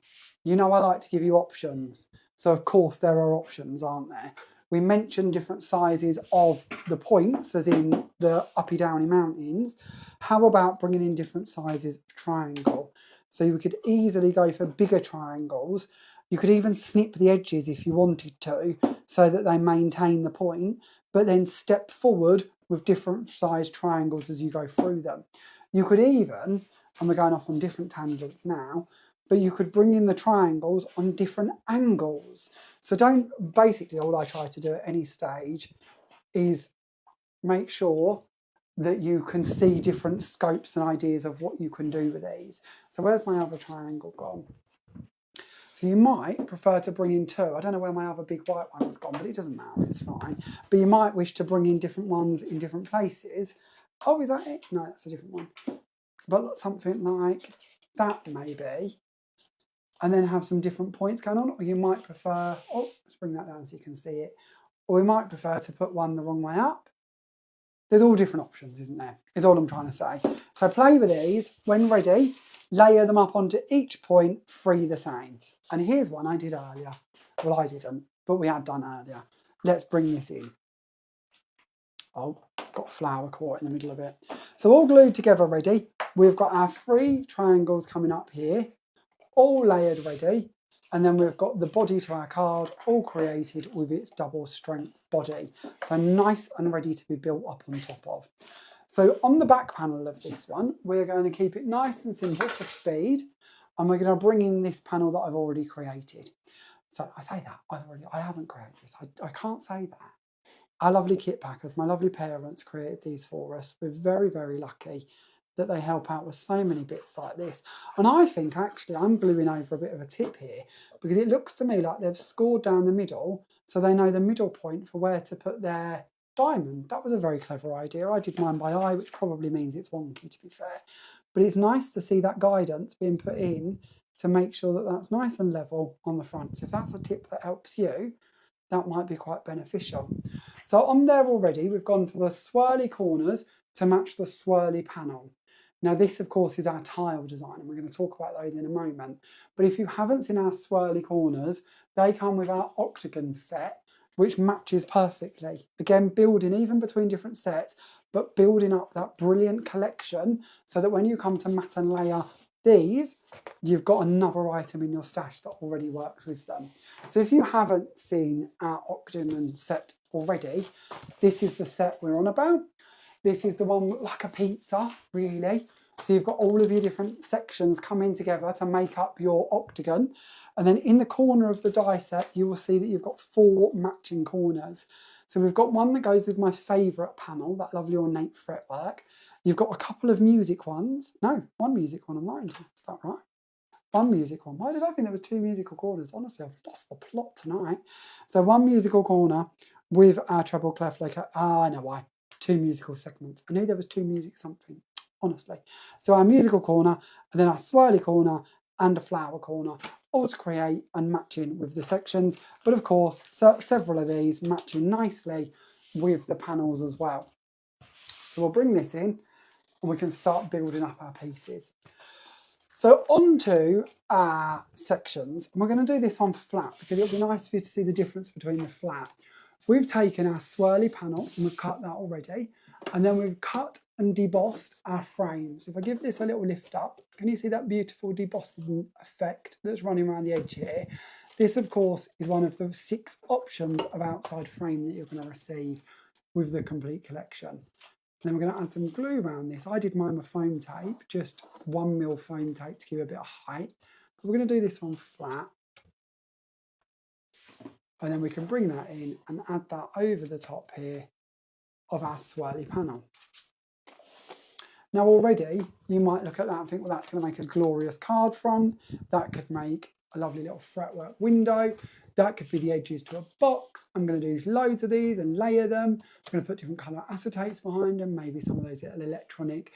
you know I like to give you options, so of course there are options, aren't there? We mentioned different sizes of the points, as in the uppy downy mountains. How about bringing in different sizes of triangle? So you could easily go for bigger triangles. You could even snip the edges if you wanted to, so that they maintain the point, but then step forward with different size triangles as you go through them. You could even, and we're going off on different tangents now, but you could bring in the triangles on different angles. So basically all I try to do at any stage is make sure that you can see different scopes and ideas of what you can do with these. So where's my other triangle gone? So you might prefer to bring in 2. I don't know where my other big white one has gone, but it doesn't matter, it's fine. But you might wish to bring in different ones in different places. Oh, is that it? No, that's a different one. But something like that maybe. And then have some different points going on. Or you might prefer, oh, let's bring that down so you can see it. Or we might prefer to put one the wrong way up. There's all different options, isn't there? Is all I'm trying to say. So play with these. When ready, layer them up onto each point, 3 the same. And here's one I did earlier. Well, I didn't, but we had done earlier. Let's bring this in. Oh, got a flower caught in the middle of it. So all glued together ready. We've got our 3 triangles coming up here, all layered ready. And then we've got the body to our card all created with its double strength body. So nice and ready to be built up on top of. So on the back panel of this one, we're going to keep it nice and simple for speed. And we're going to bring in this panel that I've already created. So I say that, I haven't created this. I can't say that. Our lovely kit packers, my lovely parents created these for us. We're very, very lucky that they help out with so many bits like this. And I think actually I'm gluing over a bit of a tip here, because it looks to me like they've scored down the middle so they know the middle point for where to put their diamond. That was a very clever idea. I did mine by eye, which probably means it's wonky, to be fair. But it's nice to see that guidance being put in to make sure that that's nice and level on the front. So if that's a tip that helps you, that might be quite beneficial. So on there already, we've gone for the swirly corners to match the swirly panel. Now this, of course, is our tile design, and we're going to talk about those in a moment. But if you haven't seen our swirly corners, they come with our octagon set, which matches perfectly. Again, building even between different sets, but building up that brilliant collection so that when you come to mat and layer these, you've got another item in your stash that already works with them. So if you haven't seen our octagon set already, this is the set we're on about. This is the one like a pizza, really. So you've got all of your different sections coming together to make up your octagon. And then in the corner of the die set, you will see that you've got 4 matching corners. So we've got one that goes with my favourite panel, that lovely ornate fretwork. You've got a couple of music ones. No, 1 music one on mine. Is that right? 1 music one. Why did I think there was 2 musical corners? Honestly, I've lost the plot tonight. So 1 musical corner with our treble clef like I know why. 2 musical segments. I knew there was 2 music something, honestly. So our musical corner, and then our swirly corner, and a flower corner, all to create and matching with the sections. But of course, several of these matching nicely with the panels as well. So we'll bring this in, and we can start building up our pieces. So onto our sections, and we're going to do this one flat, because it'll be nice for you to see the difference between the flat. We've taken our swirly panel and we've cut that already, and then we've cut and debossed our frames. If I give this a little lift up, can you see that beautiful debossing effect that's running around the edge here? This, of course, is one of the 6 options of outside frame that you're going to receive with the complete collection. Then we're going to add some glue around this. I did mine with foam tape, just 1mm foam tape to give a bit of height. But we're going to do this one flat. And then we can bring that in and add that over the top here of our swirly panel. Now already you might look at that and think, well, that's going to make a glorious card front. That could make a lovely little fretwork window. That could be the edges to a box. I'm going to do loads of these and layer them. I'm going to put different colour acetates behind them, maybe some of those little electronic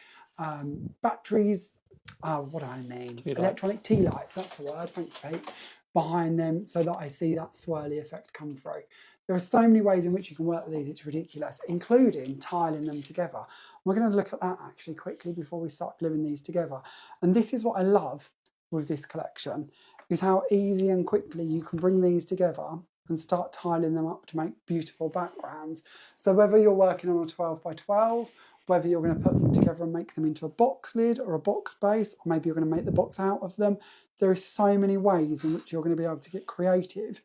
batteries. What do I mean? Electronic tea lights, that's the word, thanks Pete, behind them so that I see that swirly effect come through. There are so many ways in which you can work with these, it's ridiculous, including tiling them together. We're going to look at that actually quickly before we start gluing these together. And this is what I love with this collection, is how easy and quickly you can bring these together and start tiling them up to make beautiful backgrounds. So whether you're working on a 12 by 12, whether you're going to put them together and make them into a box lid or a box base, or maybe you're going to make the box out of them, there are so many ways in which you're going to be able to get creative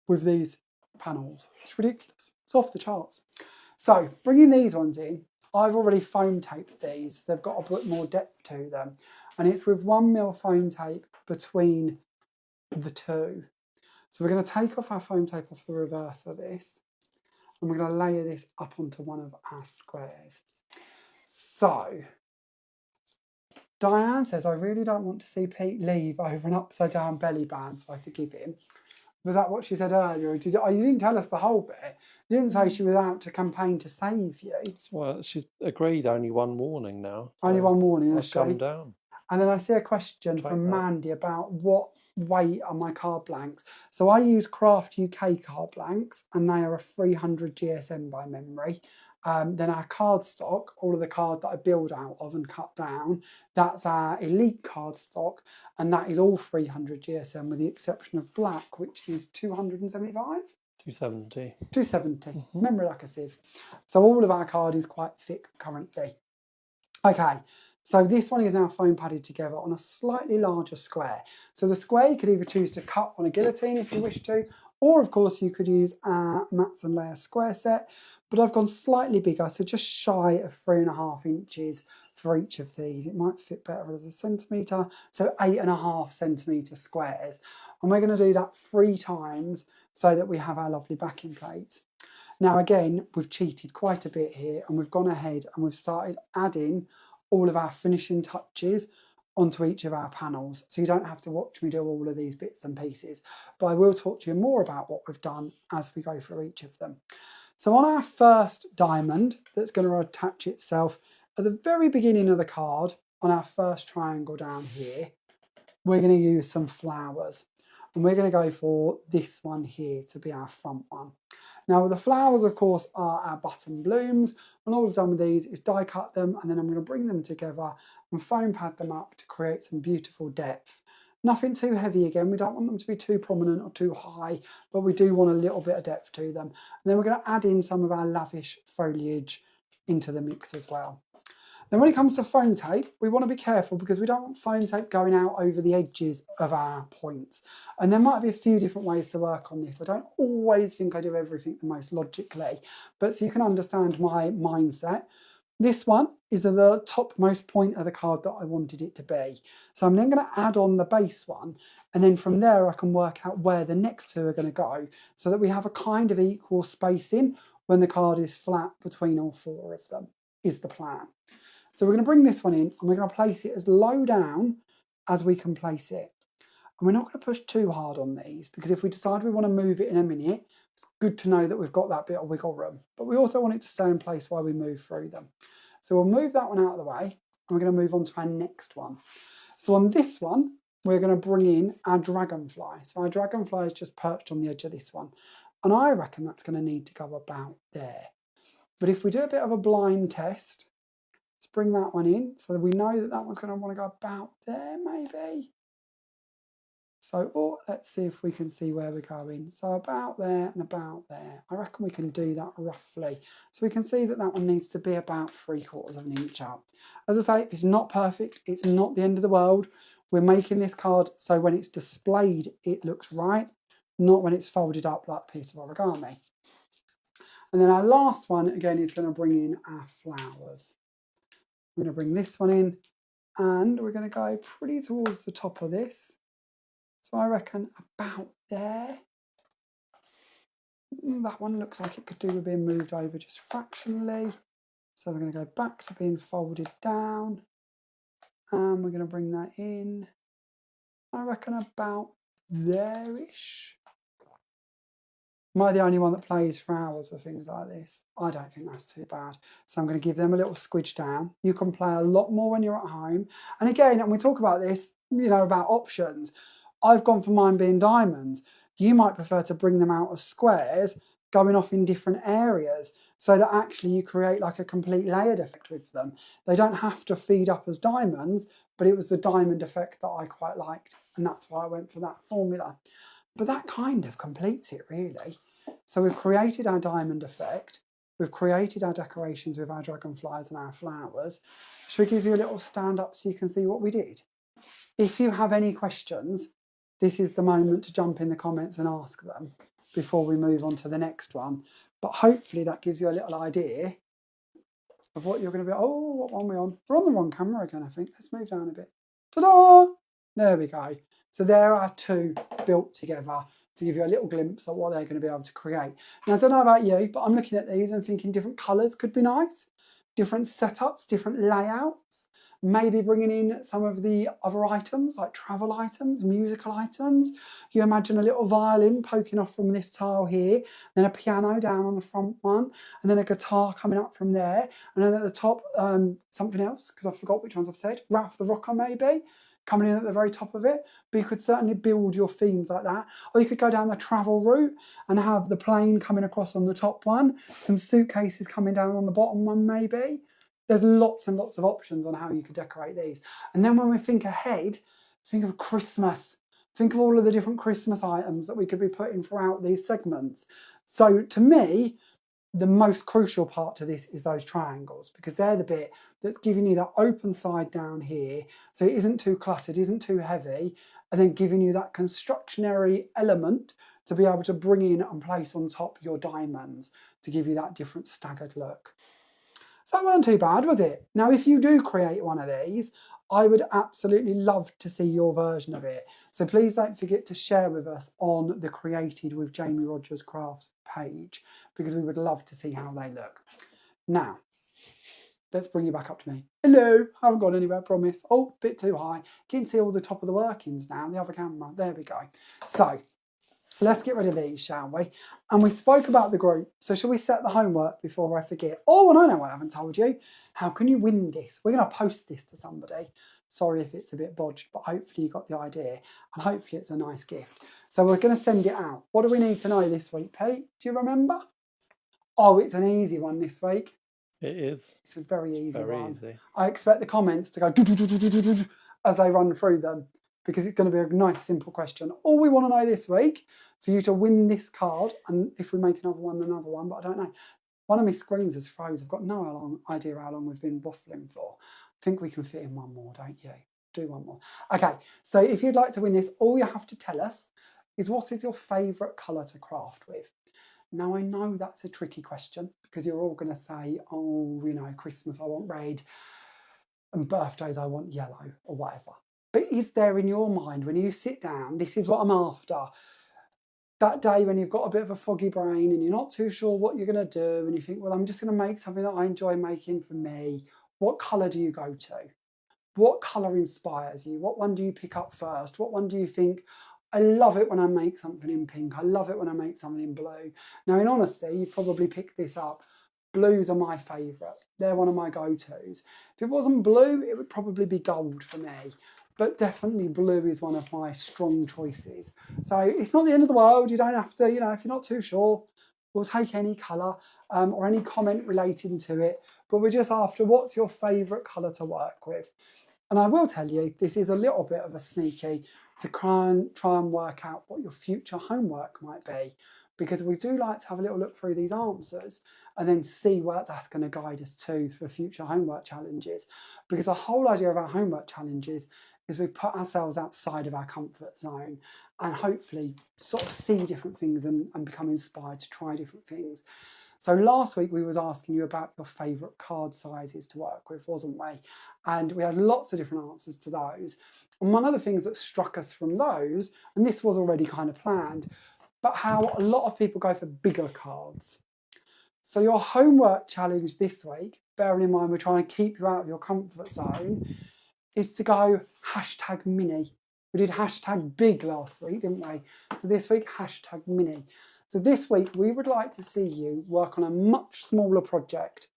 with these panels. It's ridiculous. It's off the charts. So bringing these ones in, I've already foam taped these. They've got a bit more depth to them. And it's with 1mm foam tape between the two. So we're going to take off our foam tape off the reverse of this. And we're going to layer this up onto one of our squares. So, Diane says, I really don't want to see Pete leave over an upside down belly band, so I forgive him. Was that what she said earlier? You didn't tell us the whole bit. You didn't say she was out to campaign to save you. Well, she's agreed only one warning now. So only one warning, has she? Come down. And then I see a question from Mandy about what weight are my card blanks. So I use Craft UK card blanks, and they are a 300 GSM by memory. Then our card stock, all of the card that I build out of and cut down, that's our elite card stock, and that is all 300 GSM with the exception of black, which is 275? 270. 270, memory like a sieve. So all of our card is quite thick currently. Okay, so this one is now foam padded together on a slightly larger square. So the square you could either choose to cut on a guillotine if you wish to, or of course you could use our Mats and Layer square set, but I've gone slightly bigger, so just shy of 3.5 inches for each of these. It might fit better as a centimetre, so 8.5 centimetre squares. And we're going to do that 3 times so that we have our lovely backing plates. Now again, we've cheated quite a bit here, and we've gone ahead and we've started adding all of our finishing touches onto each of our panels. So you don't have to watch me do all of these bits and pieces, but I will talk to you more about what we've done as we go through each of them. So on our first diamond that's going to attach itself at the very beginning of the card, on our first triangle down here, we're going to use some flowers. And we're going to go for this one here to be our front one. Now the flowers, of course, are our button blooms, and all we've done with these is die cut them, and then I'm going to bring them together and foam pad them up to create some beautiful depth. Nothing too heavy again, we don't want them to be too prominent or too high, but we do want a little bit of depth to them. And then we're going to add in some of our lavish foliage into the mix as well. Then when it comes to foam tape, we want to be careful because we don't want foam tape going out over the edges of our points. And there might be a few different ways to work on this. I don't always think I do everything the most logically, but so you can understand my mindset. This one is at the topmost point of the card that I wanted it to be. So I'm then going to add on the base one, and then from there I can work out where the next two are going to go so that we have a kind of equal spacing when the card is flat between all 4 of them, is the plan. So we're going to bring this one in and we're going to place it as low down as we can place it. And we're not going to push too hard on these because if we decide we want to move it in a minute, it's good to know that we've got that bit of wiggle room. But we also want it to stay in place while we move through them. So we'll move that one out of the way and we're going to move on to our next one. So on this one, we're going to bring in our dragonfly. So our dragonfly is just perched on the edge of this one. And I reckon that's going to need to go about there. But if we do a bit of a blind test, let's bring that one in so that we know that that one's going to want to go about there maybe. So let's see if we can see where we're going. So about there and about there. I reckon we can do that roughly. So we can see that that one needs to be about 3/4 of an inch up. As I say, if it's not perfect, it's not the end of the world. We're making this card so when it's displayed, it looks right. not when it's folded up like a piece of origami. And then our last one, again, is going to bring in our flowers. I'm going to bring this one in, and we're going to go pretty towards the top of this. So I reckon about there. That one looks like it could do with being moved over just fractionally. So we're going to go back to being folded down, and we're going to bring that in. I reckon about there-ish. Am I the only one that plays flowers with things like this? I don't think that's too bad. So I'm going to give them a little squidge down. You can play a lot more when you're at home. And again, and we talk about this, you know, about options. I've gone for mine being diamonds. You might prefer to bring them out as squares, going off in different areas, so that actually you create like a complete layered effect with them. They don't have to feed up as diamonds, but it was the diamond effect that I quite liked, and that's why I went for that formula. But that kind of completes it, really. So we've created our diamond effect, we've created our decorations with our dragonflies and our flowers. Should we give you a little stand up so you can see what we did? If you have any questions, this is the moment to jump in the comments and ask them before we move on to the next one. But hopefully that gives you a little idea of what you're going to be. Oh, what one are we on? We're on the wrong camera again, I think. Let's move down a bit. Ta-da! There we go. So there are two built together to give you a little glimpse of what they're going to be able to create. Now, I don't know about you, but I'm looking at these and thinking different colours could be nice. Different setups, different layouts. Maybe bringing in some of the other items like travel items, musical items. You imagine a little violin poking off from this tile here, then a piano down on the front one, and then a guitar coming up from there, and then at the top something else, because I forgot which ones I've said. Ralph the Rocker maybe, coming in at the very top of it. But you could certainly build your themes like that. Or you could go down the travel route and have the plane coming across on the top one, some suitcases coming down on the bottom one maybe. There's lots and lots of options on how you could decorate these. And then when we think ahead, think of Christmas. Think of all of the different Christmas items that we could be putting throughout these segments. So to me, the most crucial part to this is those triangles, because they're the bit that's giving you that open side down here, so it isn't too cluttered, isn't too heavy, and then giving you that constructionary element to be able to bring in and place on top your diamonds to give you that different staggered look. So that weren't too bad, was it? Now, if you do create one of these, I would absolutely love to see your version of it. So please don't forget to share with us on the Created with Jamie Rodgers Crafts page, because we would love to see how they look. Now, let's bring you back up to me. Hello, I haven't gone anywhere, I promise. Oh, a bit too high. You can see all the top of the workings now, the other camera. There we go. So, let's get rid of these, shall we? And we spoke about the group, so shall we set the homework before I forget? Oh, and I know what I haven't told you. How can you win this? We're going to post this to somebody. Sorry if it's a bit bodged, but hopefully you got the idea, and hopefully it's a nice gift. So we're going to send it out. What do we need to know this week, Pete? Do you remember? Oh, it's an easy one this week. It is. It's a very easy one. Easy. I expect the comments to go as they run through them, because it's going to be a nice, simple question. All we want to know this week, for you to win this card, and if we make another one, but I don't know. One of my screens has froze. I've got no idea how long we've been waffling for. I think we can fit in one more, don't you? Do one more. Okay, so if you'd like to win this, all you have to tell us is what is your favourite colour to craft with. Now, I know that's a tricky question, because you're all going to say, oh, you know, Christmas I want red, and birthdays I want yellow, or whatever. But is there in your mind, when you sit down, this is what I'm after, that day when you've got a bit of a foggy brain and you're not too sure what you're going to do, and you think, well, I'm just going to make something that I enjoy making for me, what colour do you go to? What colour inspires you? What one do you pick up first? What one do you think, I love it when I make something in pink, I love it when I make something in blue? Now, in honesty, you've probably picked this up. Blues are my favourite. They're one of my go-tos. If it wasn't blue, it would probably be gold for me. But definitely blue is one of my strong choices. So it's not the end of the world. You don't have to, you know, if you're not too sure, we'll take any colour or any comment relating to it. But we're just after, what's your favourite colour to work with? And I will tell you, this is a little bit of a sneaky to try and work out what your future homework might be, because we do like to have a little look through these answers and then see where that's going to guide us to for future homework challenges. Because the whole idea of our homework challenges is we put ourselves outside of our comfort zone and hopefully sort of see different things and become inspired to try different things. So last week we was asking you about your favourite card sizes to work with, wasn't we? And we had lots of different answers to those. And one of the things that struck us from those, and this was already kind of planned, but how a lot of people go for bigger cards. So your homework challenge this week, bearing in mind we're trying to keep you out of your comfort zone, is to go #mini. We did #big last week, didn't we? So this week, #mini. So this week, we would like to see you work on a much smaller project.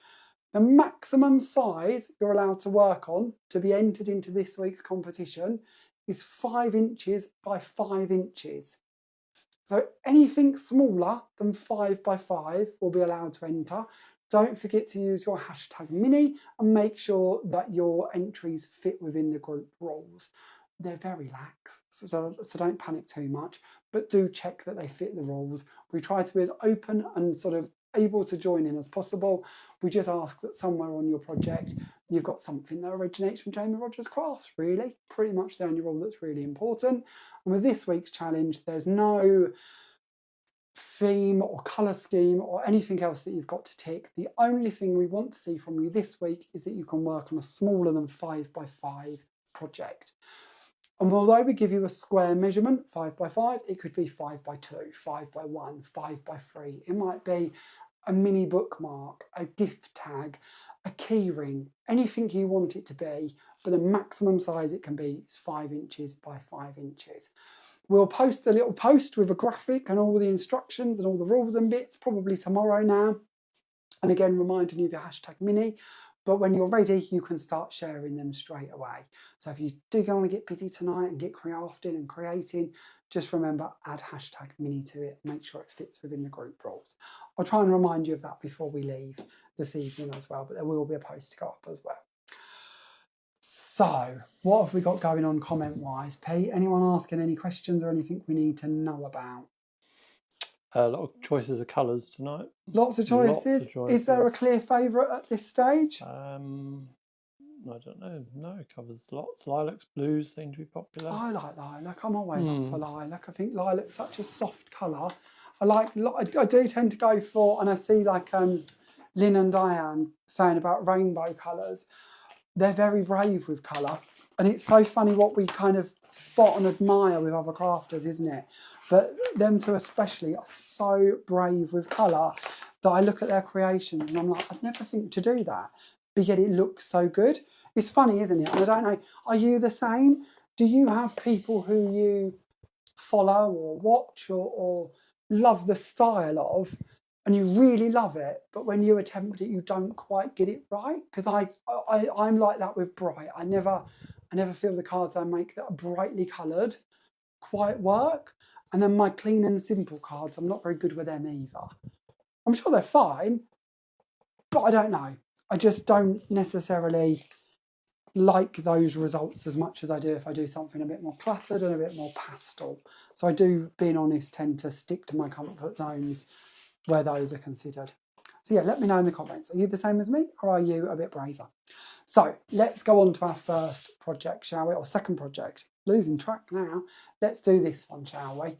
The maximum size you're allowed to work on to be entered into this week's competition is 5 inches by 5 inches. So anything smaller than 5 by 5 will be allowed to enter. Don't forget to use your #mini and make sure that your entries fit within the group rules. They're very lax, so don't panic too much, but do check that they fit the rules. We try to be as open and sort of able to join in as possible. We just ask that somewhere on your project you've got something that originates from Jamie Rodgers Crafts, really. Pretty much the only rule that's really important. And with this week's challenge, there's no theme or colour scheme or anything else that you've got to tick. The only thing we want to see from you this week is that you can work on a smaller than 5 by 5 project. And although we give you a square measurement, 5 by 5, it could be 5 by 2, 5 by 1, 5 by 3. It might be a mini bookmark, a gift tag, a key ring, anything you want it to be, but the maximum size it can be is 5 inches by 5 inches. We'll post a little post with a graphic and all the instructions and all the rules and bits, probably tomorrow now. And again, reminding you of your #mini. But when you're ready, you can start sharing them straight away. So if you do want to get busy tonight and get crafting and creating, just remember, add #mini to it. Make sure it fits within the group rules. I'll try and remind you of that before we leave this evening as well, but there will be a post to go up as well. So what have we got going on comment-wise, Pete? Anyone asking any questions or anything we need to know about? A lot of choices of colours tonight. Lots of choices. Is there a clear favourite at this stage? I don't know. No, it covers lots. Lilacs, blues seem to be popular. I like lilac. I'm always up for lilac. I think lilac's such a soft colour. I do tend to go for, and I see like Lynn and Diane saying about rainbow colours. They're very brave with colour. And it's so funny what we kind of spot and admire with other crafters, isn't it? But them two especially are so brave with colour that I look at their creations and I'm like, I'd never think to do that, but yet it looks so good. It's funny, isn't it? And I don't know, are you the same? Do you have people who you follow or watch or love the style of, and you really love it, but when you attempt it, you don't quite get it right? Because I'm like that with bright. I never feel the cards I make that are brightly coloured quite work. And then my clean and simple cards, I'm not very good with them either. I'm sure they're fine, but I don't know. I just don't necessarily like those results as much as I do if I do something a bit more cluttered and a bit more pastel. So I do, being honest, tend to stick to my comfort zones where those are considered. So yeah, let me know in the comments. Are you the same as me or are you a bit braver? So let's go on to our first project, shall we? Or second project. Losing track now. Let's do this one, shall we?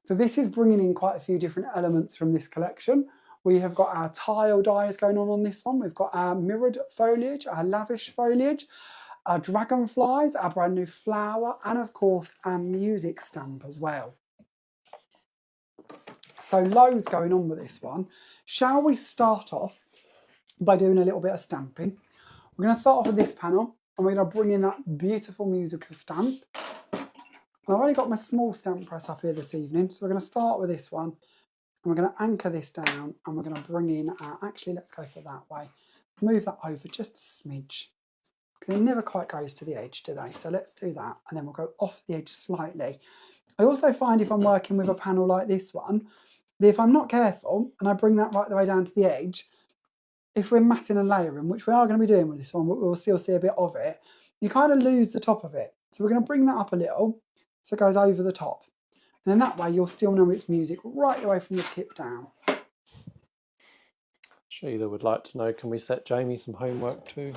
So this is bringing in quite a few different elements from this collection. We have got our tile dies going on this one. We've got our mirrored foliage, our lavish foliage, our dragonflies, our brand new flower, and of course our music stamp as well. So loads going on with this one. Shall we start off by doing a little bit of stamping? We're going to start off with this panel and we're going to bring in that beautiful musical stamp. And I've only got my small stamp press up here this evening, so we're going to start with this one and we're going to anchor this down and we're going to bring in our, actually let's go for that way, move that over just a smidge because it never quite goes to the edge, do they? So let's do that and then we'll go off the edge slightly. I also find if I'm working with a panel like this one, that if I'm not careful and I bring that right the way down to the edge, if we're matting and layering, which we are going to be doing with this one, but we'll still see a bit of it, you kind of lose the top of it. So we're going to bring that up a little so it goes over the top. And then that way you'll still know it's music right away from the tip down. Sheila would like to know, can we set Jamie some homework too?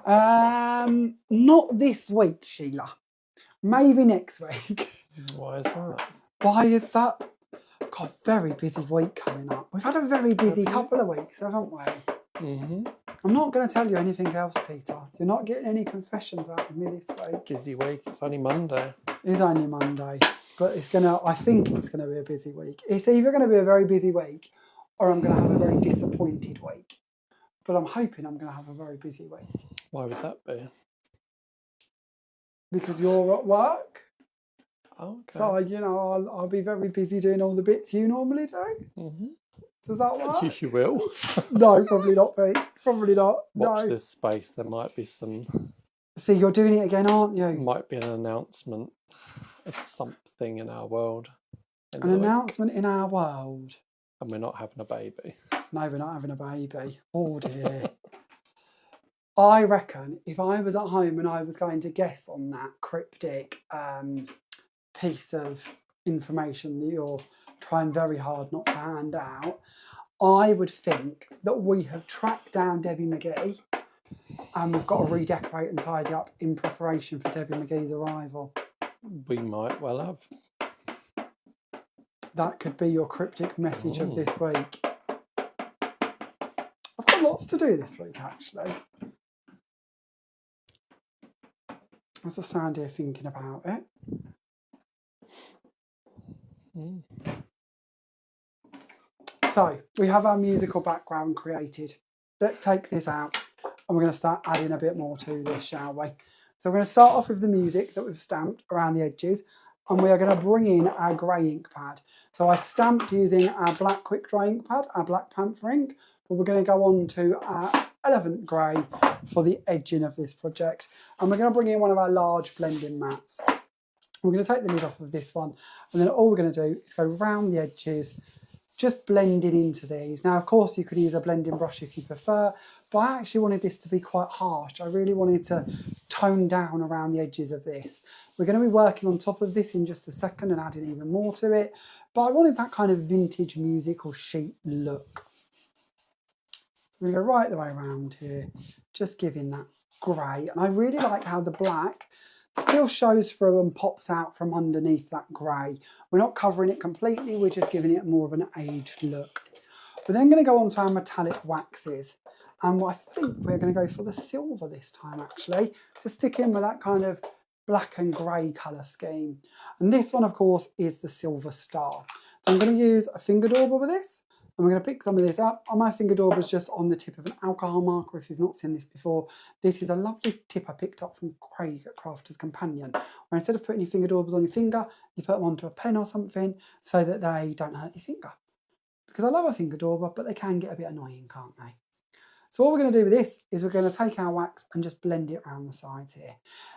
Not this week, Sheila. maybe next week. Why is that? Why is that? Got a very busy week coming up. We've had a very busy couple of weeks, haven't we? Mm-hmm. I'm not going to tell you anything else, Peter. You're not getting any confessions out of me this week. Busy week. It's only Monday. It is only Monday, but I think it's going to be a busy week. It's either going to be a very busy week or I'm going to have a very disappointed week. But I'm hoping I'm going to have a very busy week. Why would that be? Because you're at work. Oh, okay. So, I'll be very busy doing all the bits you normally do. Mm-hmm. Does that work? You will. No, probably not, Pete. Probably not. Watch no. this space. There might be some... See, you're doing it again, aren't you? Might be an announcement of something in our world. An announcement in our world. And we're not having a baby. No, we're not having a baby. Oh, dear. I reckon if I was at home and I was going to guess on that cryptic piece of information that you're trying very hard not to hand out, I would think that we have tracked down Debbie McGee and we've got to redecorate and tidy up in preparation for Debbie McGee's arrival. We might well have. That could be your cryptic message of this week. I've got lots to do this week, actually. As I stand here thinking about it. So, we have our musical background created. Let's take this out and we're going to start adding a bit more to this, shall we? So we're going to start off with the music that we've stamped around the edges and we are going to bring in our grey ink pad. So I stamped using our black quick dry ink pad, our Black Panther ink, but we're going to go on to our Elephant Grey for the edging of this project. And we're going to bring in one of our large blending mats. We're going to take the lid off of this one and then all we're going to do is go round the edges, just blending into these. Now, of course, you could use a blending brush if you prefer, but I actually wanted this to be quite harsh. I really wanted to tone down around the edges of this. We're going to be working on top of this in just a second and adding even more to it, but I wanted that kind of vintage musical sheet look. We're going to go right the way around here, just giving that grey. And I really like how the black still shows through and pops out from underneath that grey. We're not covering it completely, we're just giving it more of an aged look. We're then going to go on to our metallic waxes. And I think we're going to go for the silver this time, actually, to stick in with that kind of black and grey colour scheme. And this one, of course, is the Silver Star. So I'm going to use a finger dauber with this. And we're going to pick some of this up. My finger dauber is just on the tip of an alcohol marker, if you've not seen this before. This is a lovely tip I picked up from Craig at Crafter's Companion, where instead of putting your finger daubers on your finger, you put them onto a pen or something so that they don't hurt your finger. Because I love a finger dauber, but they can get a bit annoying, can't they? So what we're going to do with this is we're going to take our wax and just blend it around the sides here.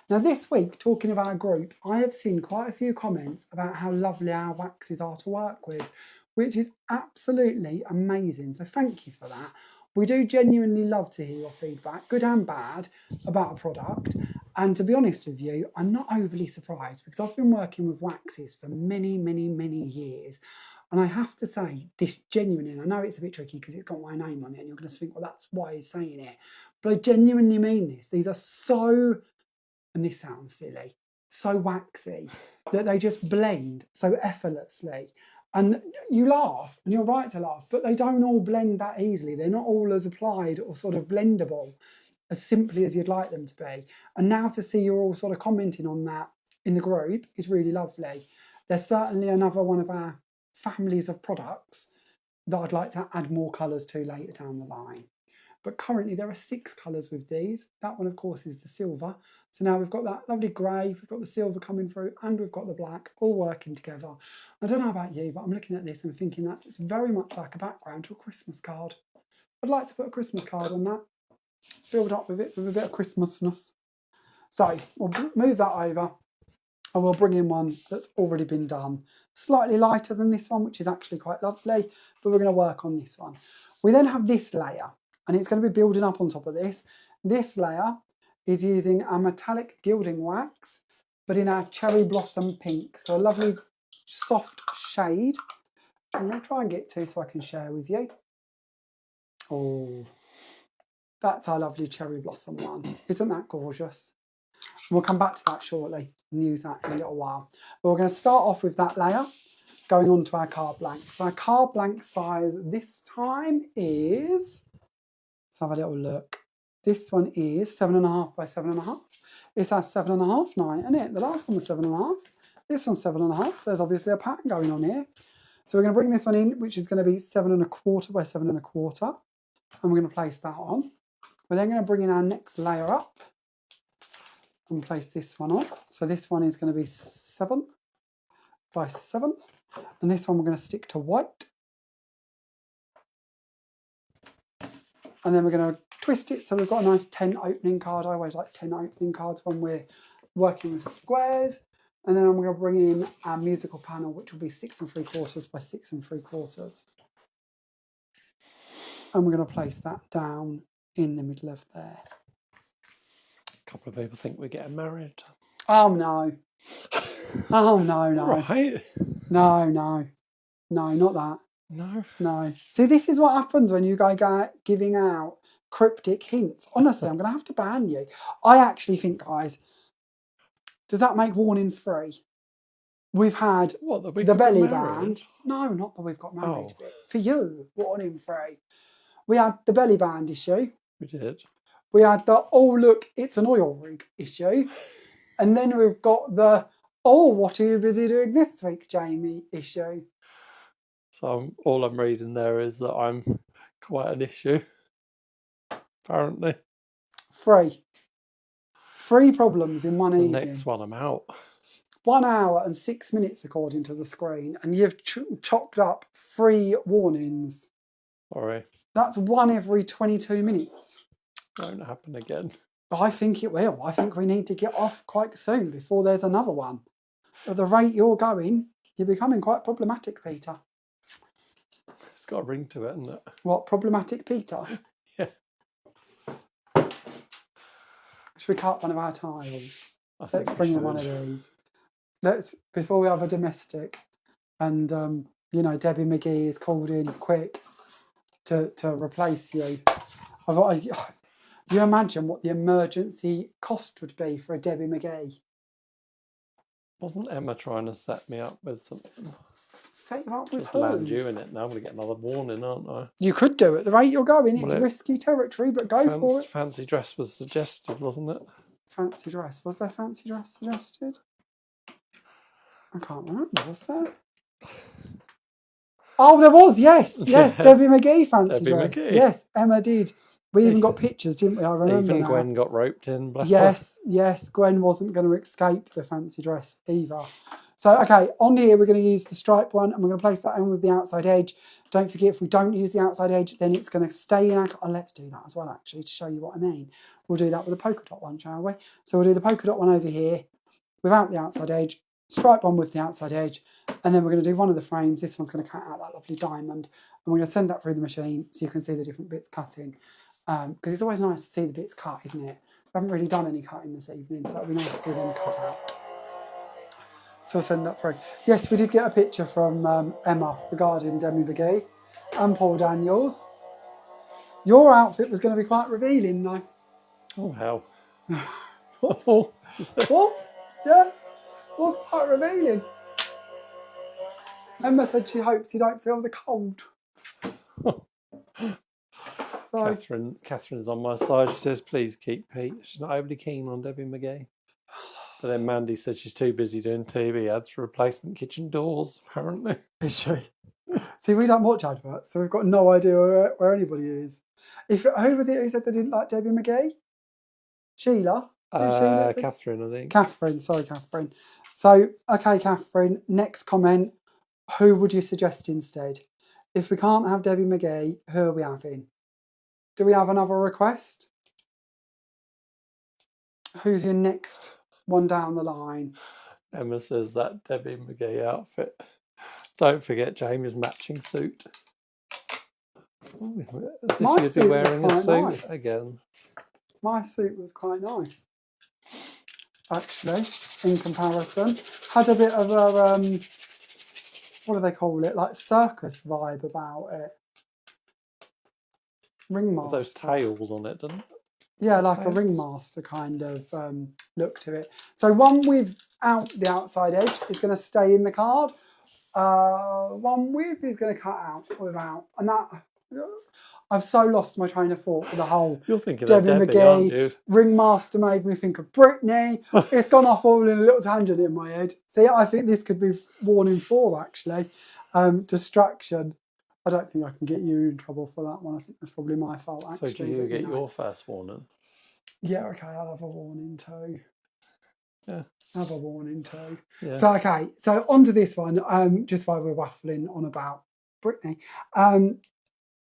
Now this week, talking of our group, I have seen quite a few comments about how lovely our waxes are to work with, which is absolutely amazing. So thank you for that. We do genuinely love to hear your feedback, good and bad, about a product. And to be honest with you, I'm not overly surprised because I've been working with waxes for many, many, many years. And I have to say, this genuinely, and I know it's a bit tricky because it's got my name on it and you're going to think, well, that's why he's saying it. But I genuinely mean this. These are so, and this sounds silly, so waxy that they just blend so effortlessly. And you laugh, and you're right to laugh, but they don't all blend that easily. They're not all as applied or sort of blendable as simply as you'd like them to be. And now to see you're all sort of commenting on that in the group is really lovely. There's certainly another one of our families of products that I'd like to add more colours to later down the line. But currently there are 6 colours with these. That one, of course, is the silver. So now we've got that lovely grey, we've got the silver coming through, and we've got the black, all working together. I don't know about you, but I'm looking at this and thinking that it's very much like a background to a Christmas card. I'd like to put a Christmas card on that, build up with it with a bit of Christmasness. So we'll move that over, and we'll bring in one that's already been done. Slightly lighter than this one, which is actually quite lovely, but we're going to work on this one. We then have this layer, and it's going to be building up on top of this. This layer is using a metallic gilding wax, but in our cherry blossom pink. So a lovely soft shade. I'm going to try and get to so I can share with you. Oh, that's our lovely cherry blossom one. Isn't that gorgeous? We'll come back to that shortly and use that in a little while. But we're going to start off with that layer, going on to our card blank. So our card blank size this time is, let's have a little look. This one is 7.5 by 7.5. It's our 7.5 9, isn't it? The last one was 7.5. This one's 7.5. There's obviously a pattern going on here. So we're going to bring this one in, which is going to be 7.25 by 7.25. And we're going to place that on. We're then going to bring in our next layer up and place this one on. So this one is going to be 7 by 7. And this one we're going to stick to white. And then we're going to twist it so we've got a nice 10 opening card. I always like 10 opening cards when we're working with squares. And then I'm going to bring in our musical panel, which will be 6 3/4 by 6 3/4. And we're going to place that down in the middle of there. A couple of people think we're getting married. Oh, no. Oh, no, no. Right. No, no. No, not that. No. No. See, this is what happens when you go giving out cryptic hints. Honestly, I'm going to have to ban you. I actually think, guys, does that make warning 3? We've had the belly band. No, not that we've got married. Oh. For you, warning 3. We had the belly band issue. We did. We had the, oh, look, it's an oil rig issue. And then we've got the, oh, what are you busy doing this week, Jamie issue. So all I'm reading there is that I'm quite an issue, apparently. 3. 3 problems in one evening. The next one, I'm out. 1 hour and 6 minutes according to the screen, and you've chalked up 3 warnings. Sorry. That's 1 every 22 minutes. Won't happen again. I think it will. I think we need to get off quite soon before there's another one. At the rate you're going, you're becoming quite problematic, Peter. It's got a ring to it, hasn't it? What, problematic Peter? Yeah. Should we cut one of our tiles? Let's bring in one of these. Let's, before we have a domestic, and you know, Debbie McGee is called in quick to replace you. You imagine what the emergency cost would be for a Debbie McGee? Wasn't Emma trying to set me up with something? Set you up with Just who? land you in it now. I'm going to get another warning, aren't I? You could do it. The rate you're going, it's Well, risky territory, but go for it. Fancy dress was suggested, wasn't it? Fancy dress. Was there fancy dress suggested? I can't remember. Was there? Oh, there was. Yes, yes. Yes. Debbie McGee fancy Debbie dress. McGee. Yes, Emma did. We even got pictures, didn't we? I remember. Even now. Gwen got roped in. Bless her. Yes, yes. Gwen wasn't going to escape the fancy dress either. So, okay, on here we're going to use the stripe one, and we're going to place that in with the outside edge. Don't forget, if we don't use the outside edge, then it's going to stay in our... Oh, let's do that as well, actually, to show you what I mean. We'll do that with the polka dot one, shall we? So we'll do the polka dot one over here without the outside edge, stripe one with the outside edge, and then we're going to do one of the frames. This one's going to cut out that lovely diamond, and we're going to send that through the machine so you can see the different bits cutting. Because it's always nice to see the bits cut, isn't it? We haven't really done any cutting this evening, so it'll be nice to see them cut out. So I'll send that through. Yes, we did get a picture from Emma regarding Debbie McGee and Paul Daniels. Your outfit was going to be quite revealing, though. Oh, hell. What? Oh. Was? Yeah, was quite revealing. Emma said she hopes you don't feel the cold. So, Catherine's on my side. She says, please keep Pete. She's not overly keen on Debbie McGee. But then Mandy said she's too busy doing TV ads for replacement kitchen doors, apparently. is she? See, we don't watch adverts, so we've got no idea where anybody is. Who was it who said they didn't like Debbie McGee? Sheila? Catherine, I think. Catherine, sorry, Catherine. So, okay, Catherine, next comment. Who would you suggest instead? If we can't have Debbie McGee, who are we having? Do we have another request? Who's your next one down the line? Emma says that Debbie McGee outfit. Don't forget Jamie's matching suit. As My if suit you'd be was wearing a quite suit nice. again. My suit was quite nice, actually, in comparison. Had a bit of a, what do they call it, like circus vibe about it. Ringmaster. With those tails on it, didn't it? Yeah, like a ringmaster kind of look to it. So one without the outside edge is going to stay in the card. One with is going to cut out without. And that, I've so lost my train of thought with the whole You're thinking Debbie of Debbie, aren't McGee, you? ringmaster made me think of Britney. It's gone off all in a little tangent in my head. See, I think this could be warning 4 actually. Distraction. I don't think I can get you in trouble for that one. I think that's probably my fault actually. So do you get your first warning? Yeah, okay, I'll have a warning too. Yeah. Have a warning too. Yeah. So okay, so onto this one, just while we're waffling on about Britney.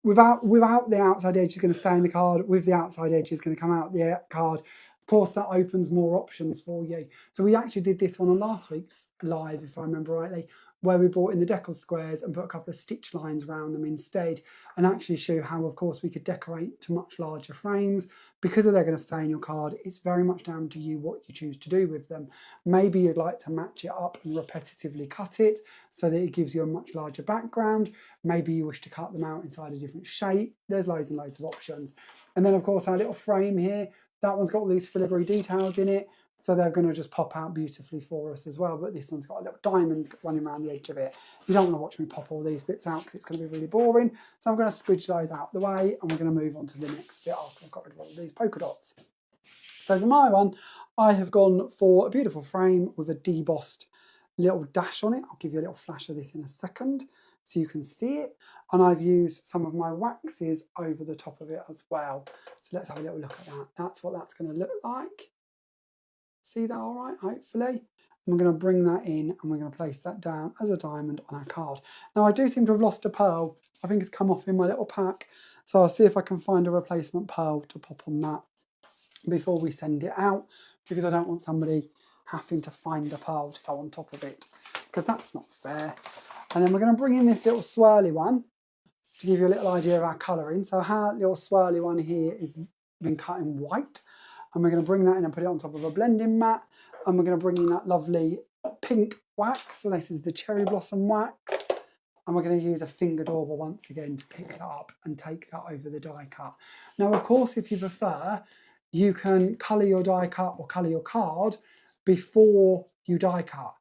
Without the outside edge is going to stay in the card, with the outside edge is going to come out the card. Of course, that opens more options for you. So we actually did this one on last week's live, if I remember rightly, where we brought in the decor squares and put a couple of stitch lines around them instead, and actually show how, of course, we could decorate to much larger frames. Because they're going to stay in your card, it's very much down to you what you choose to do with them. Maybe you'd like to match it up and repetitively cut it so that it gives you a much larger background. Maybe you wish to cut them out inside a different shape. There's loads and loads of options. And then, of course, our little frame here, that one's got all these filigree details in it, so they're going to just pop out beautifully for us as well. But this one's got a little diamond running around the edge of it. You don't want to watch me pop all these bits out because it's going to be really boring. So I'm going to squidge those out the way, and we're going to move on to the next bit after I've got rid of all of these polka dots. So for my one, I have gone for a beautiful frame with a debossed little dash on it. I'll give you a little flash of this in a second so you can see it. And I've used some of my waxes over the top of it as well. So let's have a little look at that. That's what that's going to look like. See that all right, hopefully? And we're going to bring that in and we're going to place that down as a diamond on our card. Now I do seem to have lost a pearl. I think it's come off in my little pack. So I'll see if I can find a replacement pearl to pop on that before we send it out, because I don't want somebody having to find a pearl to go on top of it, because that's not fair. And then we're going to bring in this little swirly one to give you a little idea of our colouring. So our little swirly one here is been cut in white, and we're going to bring that in and put it on top of a blending mat, and we're going to bring in that lovely pink wax. So this is the cherry blossom wax, and we're going to use a finger dauber once again to pick that up and take that over the die cut. Now, of course, if you prefer, you can colour your die cut or colour your card before you die cut.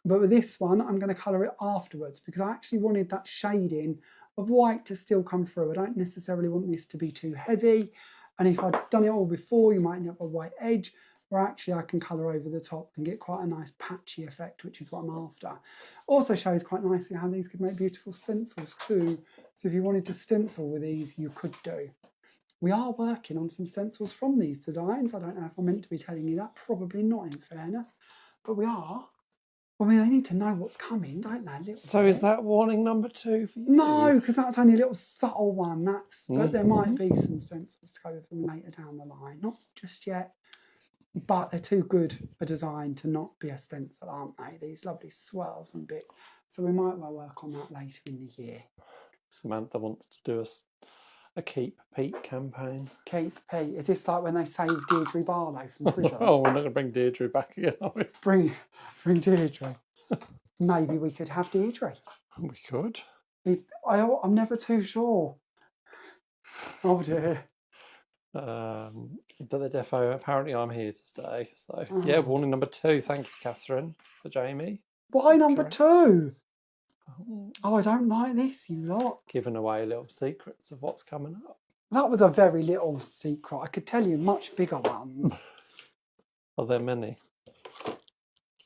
But with this one, I'm going to colour it afterwards, because I actually wanted that shading of white to still come through. I don't necessarily want this to be too heavy. And if I'd done it all before, you might end up with a white edge, where actually I can colour over the top and get quite a nice patchy effect, which is what I'm after. Also shows quite nicely how these could make beautiful stencils too. So if you wanted to stencil with these, you could do. We are working on some stencils from these designs. I don't know if I'm meant to be telling you that. Probably not, in fairness. But we are. I mean, they need to know what's coming, don't they? So is that warning number 2 for you? No, because that's only a little subtle one. But there might be some stencils to go with them later down the line. Not just yet, but they're too good a design to not be a stencil, aren't they? These lovely swirls and bits. So we might well work on that later in the year. Samantha wants to do a Keep Pete campaign. Keep Pete. Is this like when they saved Deirdre Barlow from prison? Oh, we're not going to bring Deirdre back again, are we? Bring Deirdre. Maybe we could have Deirdre. We could. I'm never too sure. Oh dear. But the defo, apparently I'm here to stay. So yeah, warning number 2. Thank you, Catherine, for Jamie. Why number 2? Oh, I don't like this, you lot. Giving away little secrets of what's coming up. That was a very little secret. I could tell you much bigger ones. Are there many?